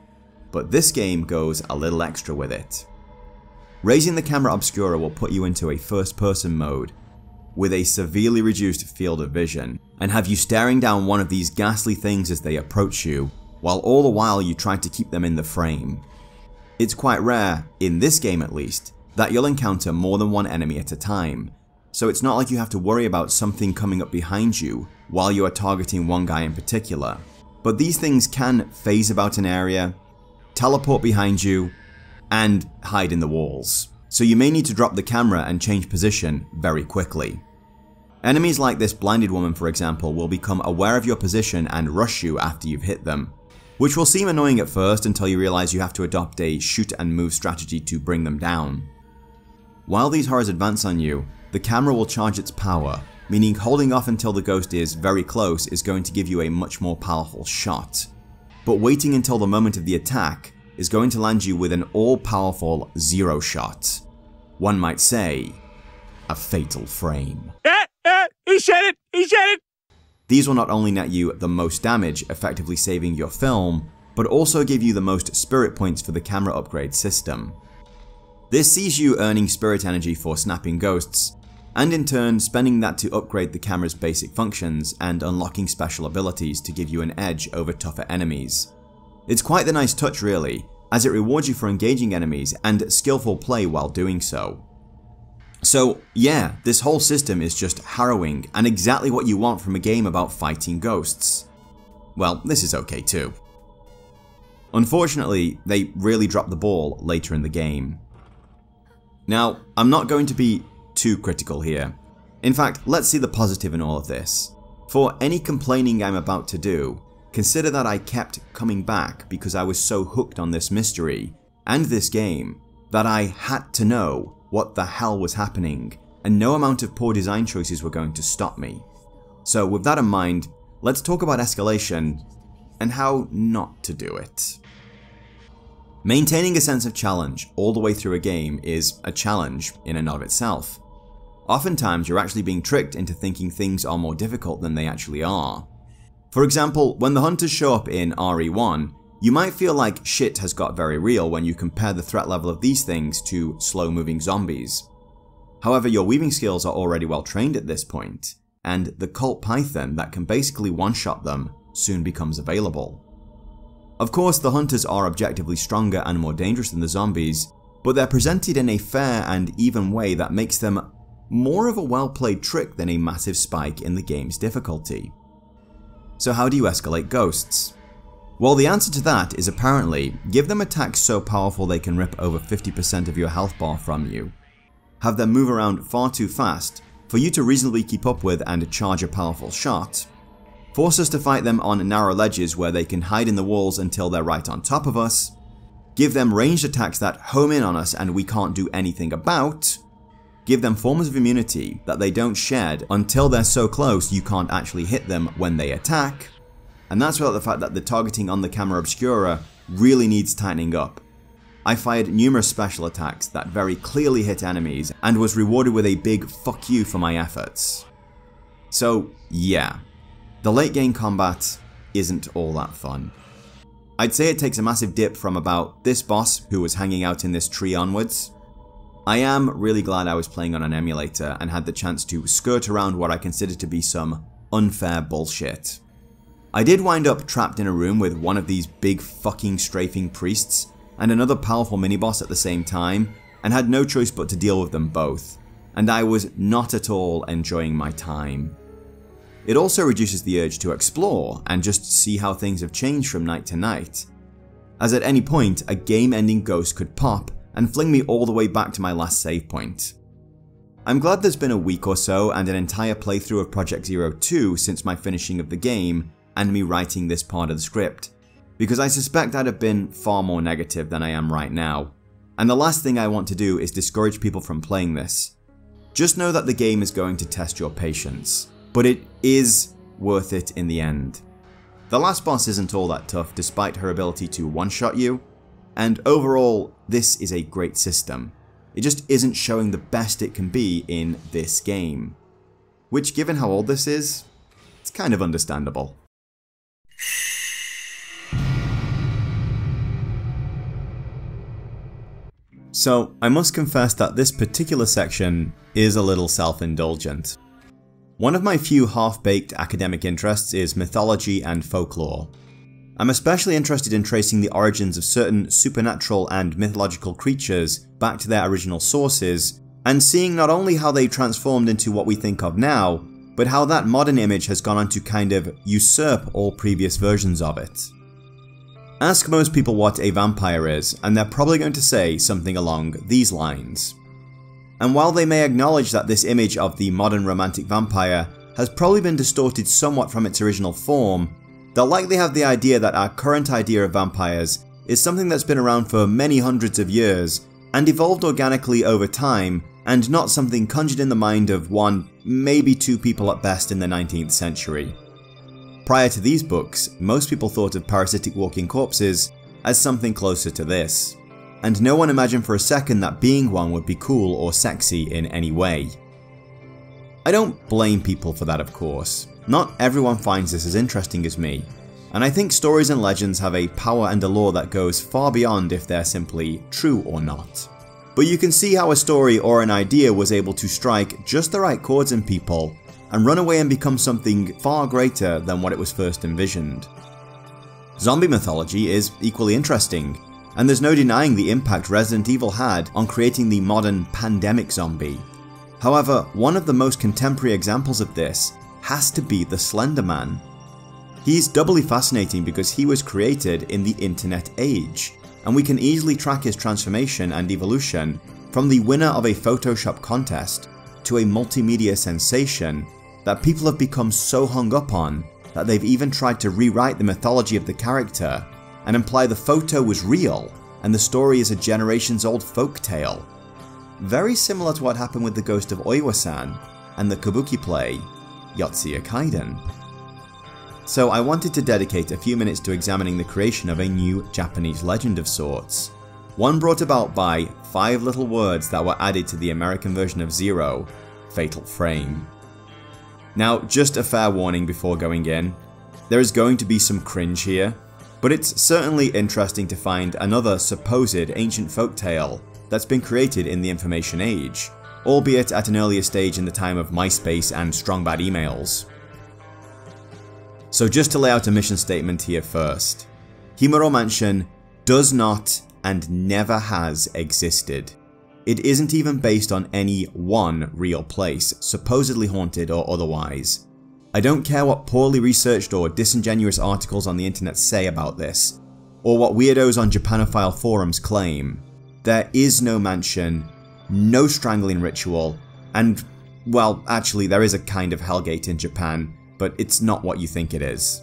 But this game goes a little extra with it. Raising the camera obscura will put you into a first-person mode with a severely reduced field of vision, and have you staring down one of these ghastly things as they approach you, while all the while you try to keep them in the frame. It's quite rare, in this game at least, that you'll encounter more than one enemy at a time, so it's not like you have to worry about something coming up behind you while you are targeting one guy in particular. But these things can phase about an area, teleport behind you, and hide in the walls, so you may need to drop the camera and change position very quickly. Enemies like this blinded woman, for example, will become aware of your position and rush you after you've hit them, which will seem annoying at first until you realize you have to adopt a shoot and move strategy to bring them down. While these horrors advance on you, the camera will charge its power, meaning holding off until the ghost is very close is going to give you a much more powerful shot. But waiting until the moment of the attack is going to land you with an all-powerful zero shot. One might say, a fatal frame. He said it! He said it! These will not only net you the most damage, effectively saving your film, but also give you the most spirit points for the camera upgrade system. This sees you earning spirit energy for snapping ghosts, and in turn spending that to upgrade the camera's basic functions and unlocking special abilities to give you an edge over tougher enemies. It's quite the nice touch really, as it rewards you for engaging enemies and skillful play while doing so. So yeah, this whole system is just harrowing and exactly what you want from a game about fighting ghosts. Well, this is okay too. Unfortunately, they really dropped the ball later in the game. Now, I'm not going to be too critical here. In fact, let's see the positive in all of this. For any complaining I'm about to do, consider that I kept coming back because I was so hooked on this mystery and this game that I had to know what the hell was happening, and no amount of poor design choices were going to stop me. So with that in mind, let's talk about escalation and how not to do it. Maintaining a sense of challenge all the way through a game is a challenge in and of itself. Oftentimes you're actually being tricked into thinking things are more difficult than they actually are. For example, when the hunters show up in RE1, you might feel like shit has got very real when you compare the threat level of these things to slow-moving zombies. However, your weaving skills are already well trained at this point, and the cult python that can basically one-shot them soon becomes available. Of course, the hunters are objectively stronger and more dangerous than the zombies, but they're presented in a fair and even way that makes them more of a well-played trick than a massive spike in the game's difficulty. So how do you escalate ghosts? Well, the answer to that is apparently give them attacks so powerful they can rip over 50% of your health bar from you. Have them move around far too fast for you to reasonably keep up with and charge a powerful shot. Force us to fight them on narrow ledges where they can hide in the walls until they're right on top of us. Give them ranged attacks that home in on us and we can't do anything about. Give them forms of immunity that they don't shed until they're so close you can't actually hit them when they attack. And that's without the fact that the targeting on the camera obscura really needs tightening up. I fired numerous special attacks that very clearly hit enemies and was rewarded with a big fuck you for my efforts. So yeah, the late game combat isn't all that fun. I'd say it takes a massive dip from about this boss who was hanging out in this tree onwards. I am really glad I was playing on an emulator and had the chance to skirt around what I consider to be some unfair bullshit. I did wind up trapped in a room with one of these big fucking strafing priests and another powerful mini-boss at the same time, and had no choice but to deal with them both, and I was not at all enjoying my time. It also reduces the urge to explore and just see how things have changed from night to night, as at any point a game-ending ghost could pop and fling me all the way back to my last save point. I'm glad there's been a week or so and an entire playthrough of projectzero 2 since my finishing of the game and me writing this part of the script, because I suspect I'd have been far more negative than I am right now, and the last thing I want to do is discourage people from playing this. Just know that the game is going to test your patience, but it is worth it in the end. The last boss isn't all that tough despite her ability to one-shot you, and overall this is a great system. It just isn't showing the best it can be in this game, which given how old this is, it's kind of understandable. So I must confess that this particular section is a little self-indulgent. One of my few half-baked academic interests is mythology and folklore. I'm especially interested in tracing the origins of certain supernatural and mythological creatures back to their original sources, and seeing not only how they transformed into what we think of now, but how that modern image has gone on to kind of usurp all previous versions of it. Ask most people what a vampire is, and they're probably going to say something along these lines. And while they may acknowledge that this image of the modern romantic vampire has probably been distorted somewhat from its original form, they'll likely have the idea that our current idea of vampires is something that's been around for many hundreds of years and evolved organically over time, and not something conjured in the mind of one, maybe two people at best in the 19th century. Prior to these books, most people thought of parasitic walking corpses as something closer to this, and no one imagined for a second that being one would be cool or sexy in any way. I don't blame people for that, of course. Not everyone finds this as interesting as me, and I think stories and legends have a power and a lore that goes far beyond if they're simply true or not. But you can see how a story or an idea was able to strike just the right chords in people and run away and become something far greater than what it was first envisioned. Zombie mythology is equally interesting, and there's no denying the impact Resident Evil had on creating the modern pandemic zombie. However, one of the most contemporary examples of this has to be the Slender Man. He's doubly fascinating because he was created in the internet age, and we can easily track his transformation and evolution from the winner of a Photoshop contest to a multimedia sensation that people have become so hung up on that they've even tried to rewrite the mythology of the character and imply the photo was real and the story is a generations old folktale. Very similar to what happened with the ghost of Oiwa-san and the kabuki play Yotsuya Kaiden. So I wanted to dedicate a few minutes to examining the creation of a new Japanese legend of sorts. One brought about by 5 little words that were added to the American version of Zero, Fatal Frame. Now, just a fair warning before going in, there is going to be some cringe here, but it's certainly interesting to find another supposed ancient folktale that's been created in the information age, albeit at an earlier stage in the time of MySpace and strong bad emails. So just to lay out a mission statement here first, Himuro Mansion does not and never has existed. It isn't even based on any one real place, supposedly haunted or otherwise. I don't care what poorly researched or disingenuous articles on the internet say about this, or what weirdos on Japanophile forums claim. There is no mansion, no strangling ritual, and, well, actually there is a kind of Hellgate in Japan, but it's not what you think it is.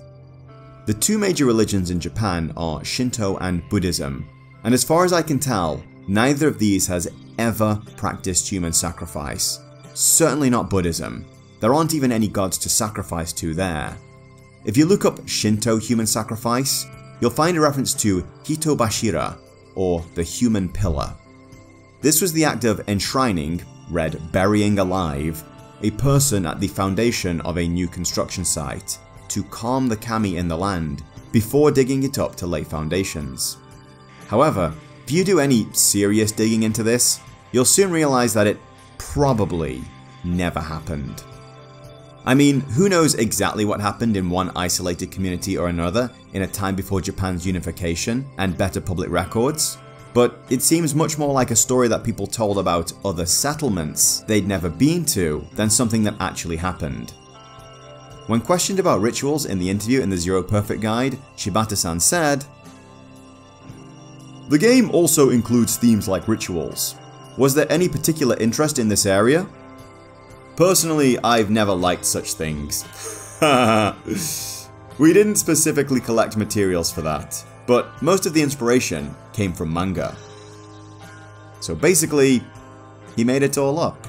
The 2 major religions in Japan are Shinto and Buddhism, and as far as I can tell, neither of these has ever practiced human sacrifice. Certainly not Buddhism. There aren't even any gods to sacrifice to there. If you look up Shinto human sacrifice, you'll find a reference to Hitobashira, or the human pillar. This was the act of enshrining, read burying alive, a person at the foundation of a new construction site to calm the kami in the land before digging it up to lay foundations. However, if you do any serious digging into this, you'll soon realize that it probably never happened. I mean, who knows exactly what happened in one isolated community or another in a time before Japan's unification and better public records, but it seems much more like a story that people told about other settlements they'd never been to than something that actually happened. When questioned about rituals in the interview in the Zero Perfect Guide, Shibata-san said, "The game also includes themes like rituals. Was there any particular interest in this area? Personally, I've never liked such things. We didn't specifically collect materials for that, but most of the inspiration came from manga." So basically, he made it all up.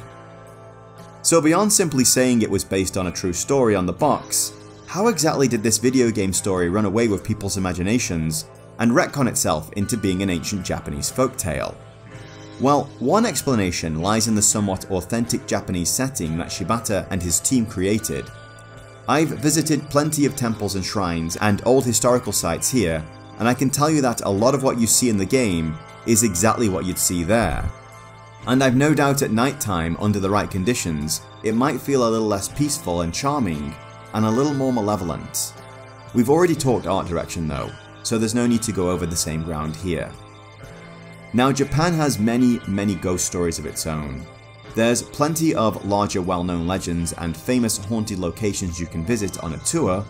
So beyond simply saying it was based on a true story on the box, how exactly did this video game story run away with people's imaginations and retcon itself into being an ancient Japanese folktale? Well, one explanation lies in the somewhat authentic Japanese setting that Shibata and his team created. I've visited plenty of temples and shrines and old historical sites here, and I can tell you that a lot of what you see in the game is exactly what you'd see there. And I've no doubt at night time, under the right conditions, it might feel a little less peaceful and charming, and a little more malevolent. We've already talked art direction though, so there's no need to go over the same ground here. Now, Japan has many ghost stories of its own. There's plenty of larger well-known legends and famous haunted locations you can visit on a tour,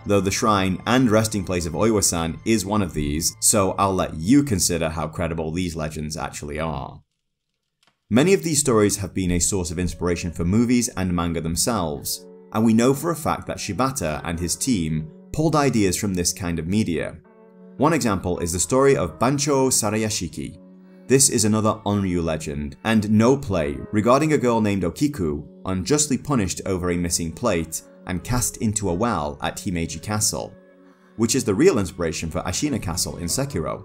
though the shrine and resting place of Oiwa-san is one of these, so I'll let you consider how credible these legends actually are. Many of these stories have been a source of inspiration for movies and manga themselves, and we know for a fact that Shibata and his team pulled ideas from this kind of media. One example is the story of Bancho Sarayashiki. This is another Onryu legend and no play regarding a girl named Okiku unjustly punished over a missing plate and cast into a well at Himeji Castle, which is the real inspiration for Ashina Castle in Sekiro.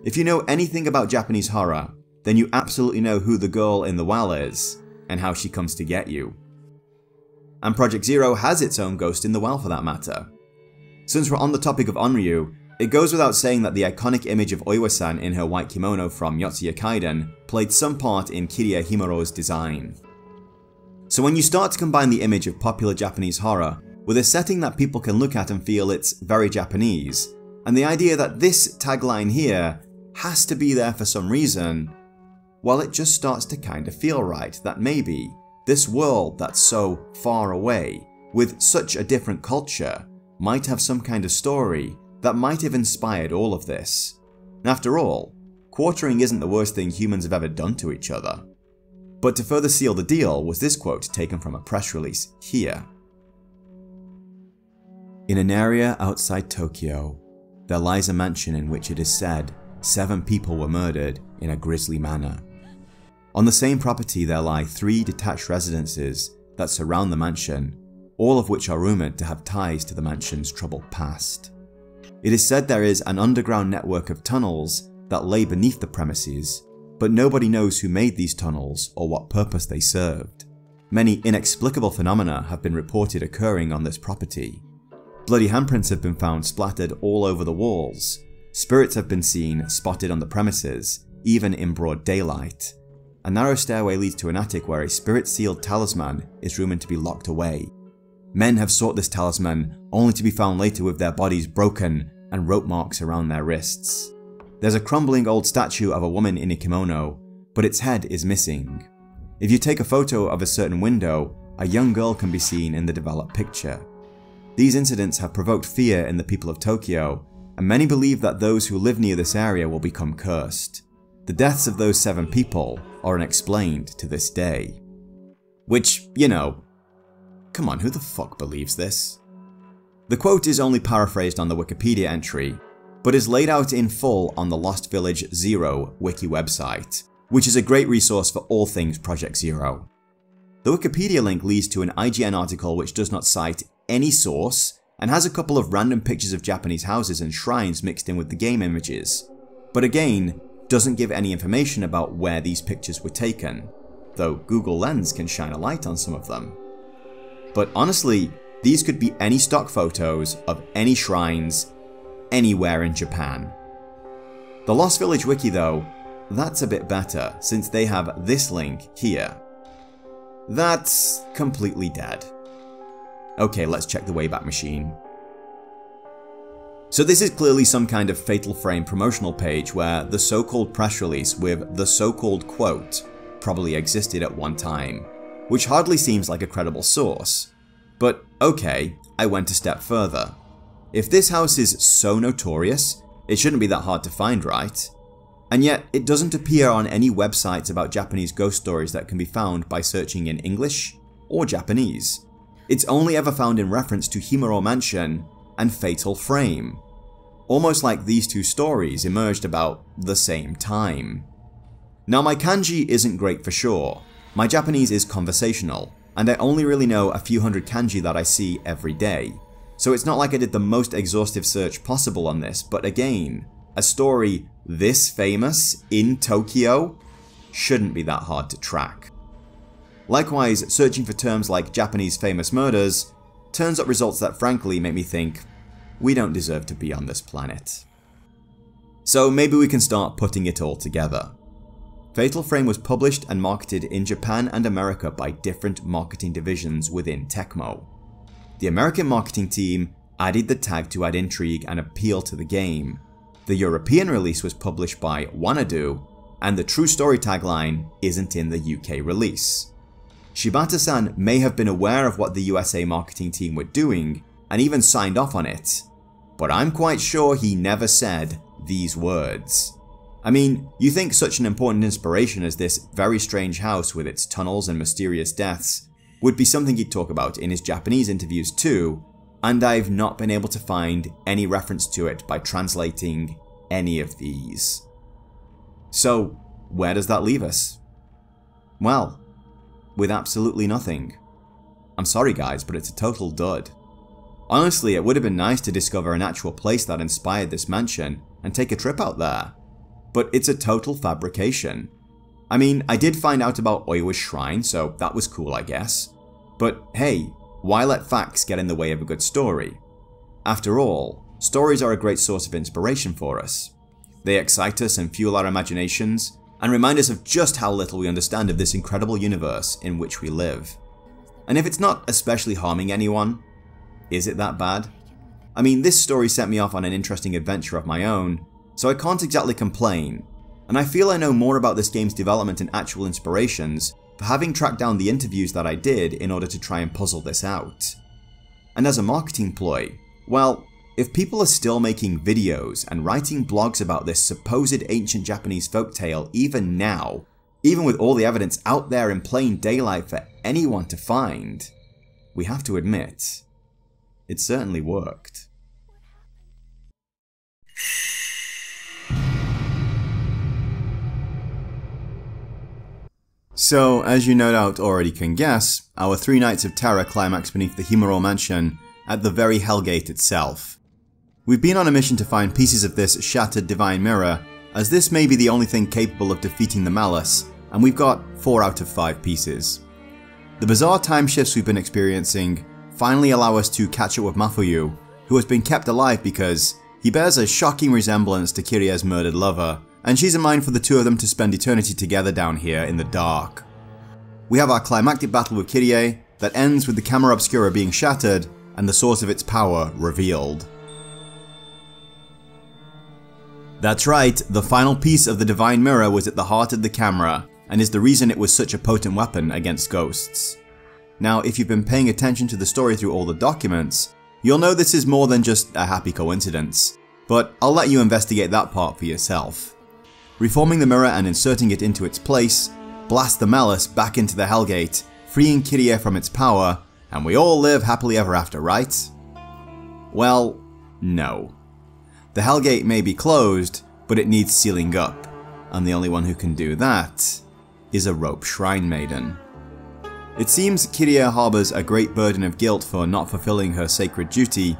If you know anything about Japanese horror, then you absolutely know who the girl in the well is and how she comes to get you. And projectzero has its own ghost in the well for that matter. Since we're on the topic of Onryu, it goes without saying that the iconic image of Oiwa-san in her white kimono from Yotsuya Kaiden played some part in Kiria Himuro's design. So when you start to combine the image of popular Japanese horror with a setting that people can look at and feel it's very Japanese, and the idea that this tagline here has to be there for some reason, well, it just starts to kind of feel right that maybe this world that's so far away, with such a different culture, might have some kind of story that might have inspired all of this. After all, quartering isn't the worst thing humans have ever done to each other. But to further seal the deal was this quote taken from a press release here. "In an area outside Tokyo, there lies a mansion in which it is said 7 people were murdered in a grisly manner. On the same property there lie 3 detached residences that surround the mansion, all of which are rumoured to have ties to the mansion's troubled past. It is said there is an underground network of tunnels that lay beneath the premises, but nobody knows who made these tunnels or what purpose they served. Many inexplicable phenomena have been reported occurring on this property. Bloody handprints have been found splattered all over the walls. Spirits have been seen spotted on the premises, even in broad daylight. A narrow stairway leads to an attic where a spirit-sealed talisman is rumoured to be locked away. Men have sought this talisman only to be found later with their bodies broken and rope marks around their wrists. There's a crumbling old statue of a woman in a kimono, but its head is missing. If you take a photo of a certain window, a young girl can be seen in the developed picture. These incidents have provoked fear in the people of Tokyo, and many believe that those who live near this area will become cursed. The deaths of those 7 people are unexplained to this day. Which, you know, come on, who the fuck believes this? The quote is only paraphrased on the Wikipedia entry, but is laid out in full on the Lost Village Zero wiki website, which is a great resource for all things Project Zero. The Wikipedia link leads to an IGN article which does not cite any source and has a couple of random pictures of Japanese houses and shrines mixed in with the game images, but again, doesn't give any information about where these pictures were taken, though Google Lens can shine a light on some of them. But honestly, these could be any stock photos of any shrines anywhere in Japan. The Lost Village wiki though, that's a bit better since they have this link here. That's completely dead. Okay, let's check the Wayback Machine. So this is clearly some kind of Fatal Frame promotional page where the so-called press release with the so-called quote probably existed at one time, which hardly seems like a credible source. But okay, I went a step further. If this house is so notorious, it shouldn't be that hard to find, right? And yet, it doesn't appear on any websites about Japanese ghost stories that can be found by searching in English or Japanese. It's only ever found in reference to Himuro Mansion and Fatal Frame. Almost like these two stories emerged about the same time. Now my kanji isn't great for sure. My Japanese is conversational, and I only really know a few hundred kanji that I see every day. So it's not like I did the most exhaustive search possible on this, but again, a story this famous in Tokyo shouldn't be that hard to track. Likewise, searching for terms like Japanese famous murders turns up results that frankly make me think, we don't deserve to be on this planet. So maybe we can start putting it all together. Fatal Frame was published and marketed in Japan and America by different marketing divisions within Tecmo. The American marketing team added the tag to add intrigue and appeal to the game. The European release was published by Wanadu, and the true story tagline isn't in the UK release. Shibata-san may have been aware of what the USA marketing team were doing and even signed off on it, but I'm quite sure he never said these words. I mean, you think such an important inspiration as this very strange house with its tunnels and mysterious deaths would be something he'd talk about in his Japanese interviews too, and I've not been able to find any reference to it by translating any of these. So, where does that leave us? Well, with absolutely nothing. I'm sorry guys, but it's a total dud. Honestly, it would have been nice to discover an actual place that inspired this mansion and take a trip out there, but it's a total fabrication. I mean, I did find out about Oiwa's shrine, so that was cool I guess. But hey, why let facts get in the way of a good story? After all, stories are a great source of inspiration for us. They excite us and fuel our imaginations, and remind us of just how little we understand of this incredible universe in which we live. And if it's not especially harming anyone, is it that bad? I mean, this story sent me off on an interesting adventure of my own, so I can't exactly complain, and I feel I know more about this game's development and actual inspirations for having tracked down the interviews that I did in order to try and puzzle this out. And as a marketing ploy, well, if people are still making videos and writing blogs about this supposed ancient Japanese folktale even now, even with all the evidence out there in plain daylight for anyone to find, we have to admit, it certainly worked. So, as you no doubt already can guess, our 3 Nights of Terror climax beneath the Himuro mansion at the very Hellgate itself. We've been on a mission to find pieces of this shattered divine mirror, as this may be the only thing capable of defeating the malice, and we've got 4 out of 5 pieces. The bizarre time shifts we've been experiencing finally allow us to catch up with Mafuyu, who has been kept alive because he bears a shocking resemblance to Kirie's murdered lover, and she's in mind for the two of them to spend eternity together down here in the dark. We have our climactic battle with Kirie that ends with the camera obscura being shattered and the source of its power revealed. That's right, the final piece of the divine mirror was at the heart of the camera, and is the reason it was such a potent weapon against ghosts. Now, if you've been paying attention to the story through all the documents, you'll know this is more than just a happy coincidence, but I'll let you investigate that part for yourself. Reforming the mirror and inserting it into its place, blast the malice back into the Hellgate, freeing Kirie from its power, and we all live happily ever after, right? Well, no. The Hellgate may be closed, but it needs sealing up, and the only one who can do that is a rope shrine maiden. It seems Kirie harbours a great burden of guilt for not fulfilling her sacred duty,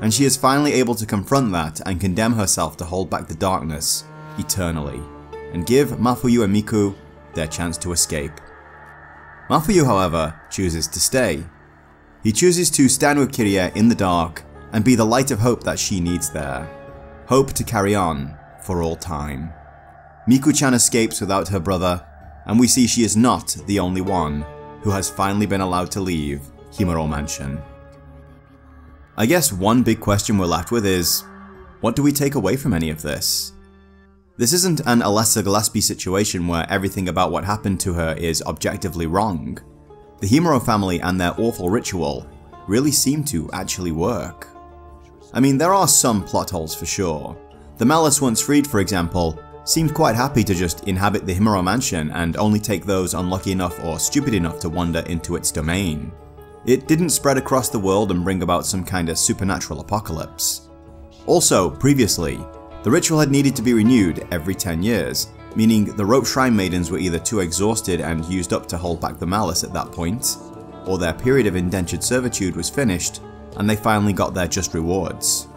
and she is finally able to confront that and condemn herself to hold back the darkness eternally, and give Mafuyu and Miku their chance to escape. Mafuyu, however, chooses to stay. He chooses to stand with Kirie in the dark and be the light of hope that she needs there. Hope to carry on for all time. Miku-chan escapes without her brother, and we see she is not the only one who has finally been allowed to leave Himuro Mansion. I guess one big question we're left with is, what do we take away from any of this? This isn't an Alessa Gillespie situation where everything about what happened to her is objectively wrong. The Himuro family and their awful ritual really seem to actually work. I mean, there are some plot holes for sure. The Malice, once freed for example, seemed quite happy to just inhabit the Himuro mansion and only take those unlucky enough or stupid enough to wander into its domain. It didn't spread across the world and bring about some kind of supernatural apocalypse. Also, previously, the ritual had needed to be renewed every 10 years, meaning the rope shrine maidens were either too exhausted and used up to hold back the malice at that point, or their period of indentured servitude was finished and they finally got their just rewards.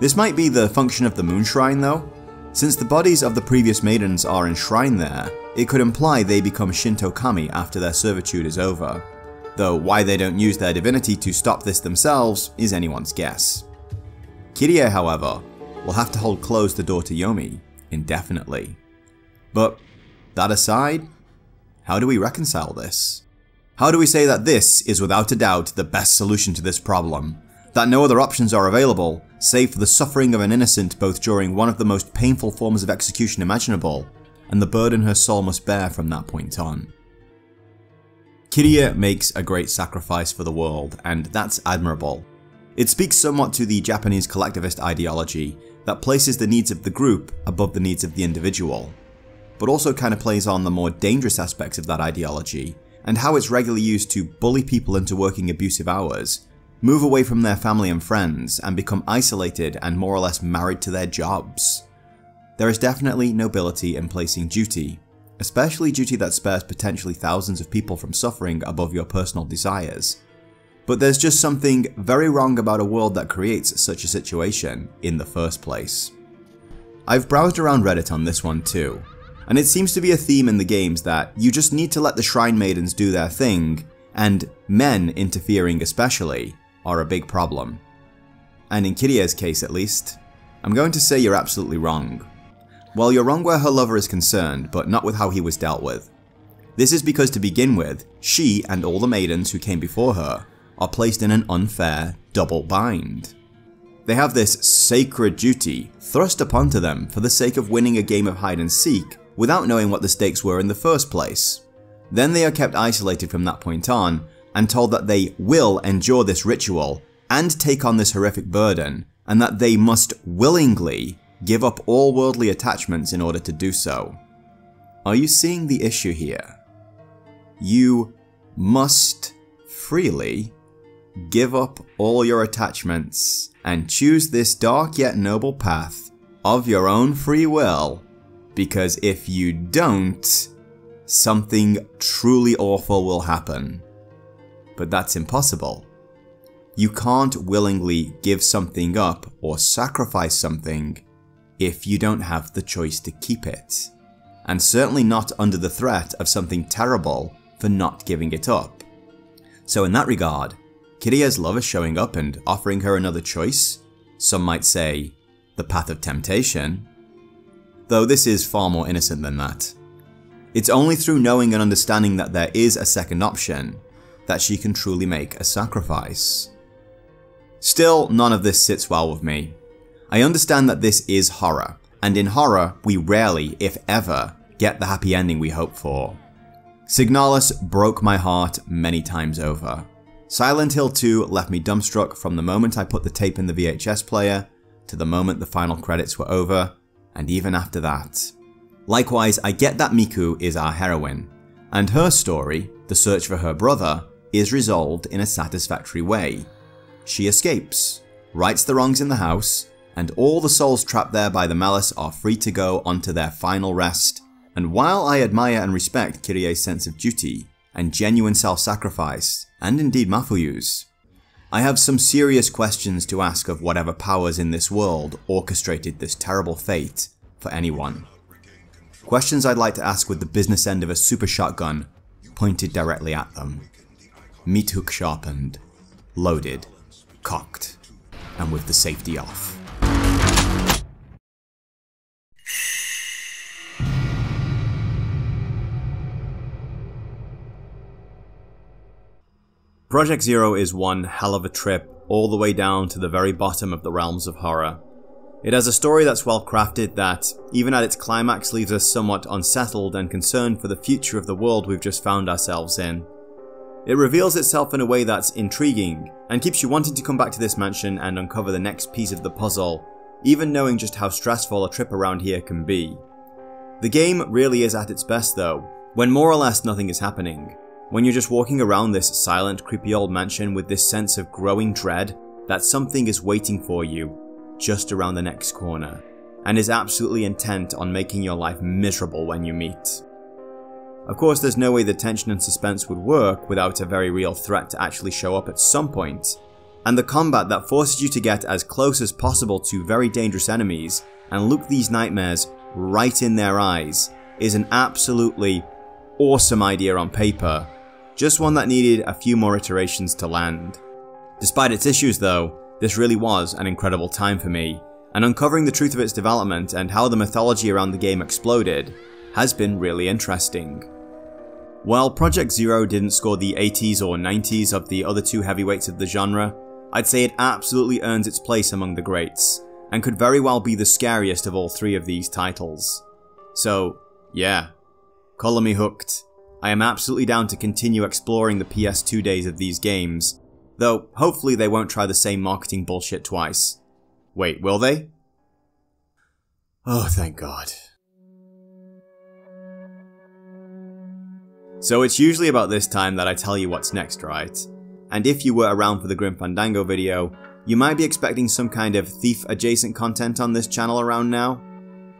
This might be the function of the moon shrine though. Since the bodies of the previous maidens are enshrined there, it could imply they become Shinto kami after their servitude is over, though why they don't use their divinity to stop this themselves is anyone's guess. Kirie, however, will have to hold closed the door to Yomi indefinitely. But that aside, how do we reconcile this? How do we say that this is without a doubt the best solution to this problem? That no other options are available, save for the suffering of an innocent both during one of the most painful forms of execution imaginable, and the burden her soul must bear from that point on. Kirie makes a great sacrifice for the world, and that's admirable. It speaks somewhat to the Japanese collectivist ideology that places the needs of the group above the needs of the individual, but also kind of plays on the more dangerous aspects of that ideology, and how it's regularly used to bully people into working abusive hours, move away from their family and friends, and become isolated and more or less married to their jobs. There is definitely nobility in placing duty, especially duty that spares potentially thousands of people from suffering above your personal desires. But there's just something very wrong about a world that creates such a situation in the first place. I've browsed around Reddit on this one too, and it seems to be a theme in the games that you just need to let the shrine maidens do their thing, and men interfering especially are a big problem. And in Kirie's case at least, I'm going to say you're absolutely wrong. Well, you're wrong where her lover is concerned, but not with how he was dealt with. This is because to begin with, she and all the maidens who came before her are placed in an unfair double bind. They have this sacred duty thrust upon to them for the sake of winning a game of hide and seek without knowing what the stakes were in the first place. Then they are kept isolated from that point on and told that they will endure this ritual and take on this horrific burden, and that they must willingly give up all worldly attachments in order to do so. Are you seeing the issue here? You must freely give up all your attachments and choose this dark yet noble path of your own free will, because if you don't, something truly awful will happen. But that's impossible. You can't willingly give something up or sacrifice something if you don't have the choice to keep it. And certainly not under the threat of something terrible for not giving it up. So in that regard, Kirie's love is showing up and offering her another choice. Some might say, the path of temptation. Though this is far more innocent than that. It's only through knowing and understanding that there is a second option that she can truly make a sacrifice. Still, none of this sits well with me. I understand that this is horror, and in horror, we rarely, if ever, get the happy ending we hope for. Signalis broke my heart many times over. Silent Hill 2 left me dumbstruck from the moment I put the tape in the VHS player to the moment the final credits were over, and even after that. Likewise, I get that Miku is our heroine, and her story, the search for her brother, is resolved in a satisfactory way. She escapes, rights the wrongs in the house, and all the souls trapped there by the malice are free to go onto their final rest. And while I admire and respect Kirie's sense of duty and genuine self-sacrifice, and indeed Mafuyu's, I have some serious questions to ask of whatever powers in this world orchestrated this terrible fate for anyone. Questions I'd like to ask with the business end of a super shotgun pointed directly at them. Meat hook sharpened, loaded, cocked, and with the safety off. projectzero is one hell of a trip all the way down to the very bottom of the realms of horror. It has a story that's well crafted that, even at its climax, leaves us somewhat unsettled and concerned for the future of the world we've just found ourselves in. It reveals itself in a way that's intriguing, and keeps you wanting to come back to this mansion and uncover the next piece of the puzzle, even knowing just how stressful a trip around here can be. The game really is at its best though, when more or less nothing is happening. When you're just walking around this silent, creepy old mansion with this sense of growing dread that something is waiting for you just around the next corner, and is absolutely intent on making your life miserable when you meet. Of course, there's no way the tension and suspense would work without a very real threat to actually show up at some point, and the combat that forces you to get as close as possible to very dangerous enemies and look these nightmares right in their eyes is an absolutely awesome idea on paper, just one that needed a few more iterations to land. Despite its issues though, this really was an incredible time for me, and uncovering the truth of its development and how the mythology around the game exploded has been really interesting. While projectzero didn't score the 80s or 90s of the other two heavyweights of the genre, I'd say it absolutely earns its place among the greats, and could very well be the scariest of all three of these titles. So, yeah, color me hooked. I am absolutely down to continue exploring the PS2 days of these games, though hopefully they won't try the same marketing bullshit twice. Wait, will they? Oh, thank God. So it's usually about this time that I tell you what's next, right? And if you were around for the Grim Fandango video, you might be expecting some kind of thief-adjacent content on this channel around now.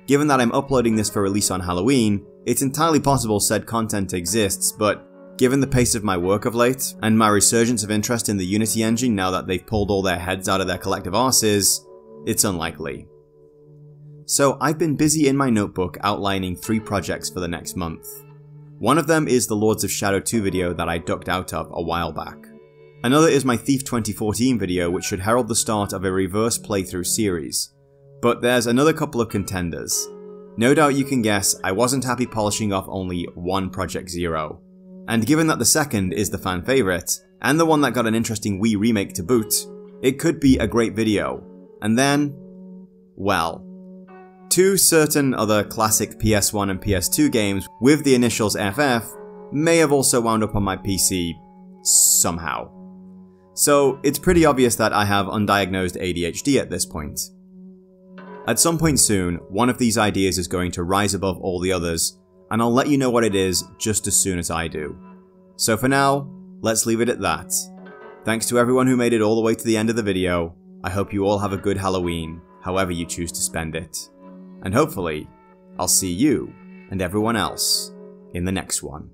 Given that I'm uploading this for release on Halloween, it's entirely possible said content exists, but given the pace of my work of late, and my resurgence of interest in the Unity engine now that they've pulled all their heads out of their collective arses, it's unlikely. So I've been busy in my notebook outlining 3 projects for the next month. One of them is the Lords of Shadow 2 video that I ducked out of a while back. Another is my Thief 2014 video, which should herald the start of a reverse playthrough series. But there's another couple of contenders. No doubt you can guess I wasn't happy polishing off only one projectzero. And given that the second is the fan favourite, and the one that got an interesting Wii remake to boot, it could be a great video. And then, well, 2 certain other classic PS1 and PS2 games with the initials FF may have also wound up on my PC somehow. So it's pretty obvious that I have undiagnosed ADHD at this point. At some point soon, one of these ideas is going to rise above all the others, and I'll let you know what it is just as soon as I do. So for now, let's leave it at that. Thanks to everyone who made it all the way to the end of the video. I hope you all have a good Halloween, however you choose to spend it. And hopefully, I'll see you and everyone else in the next one.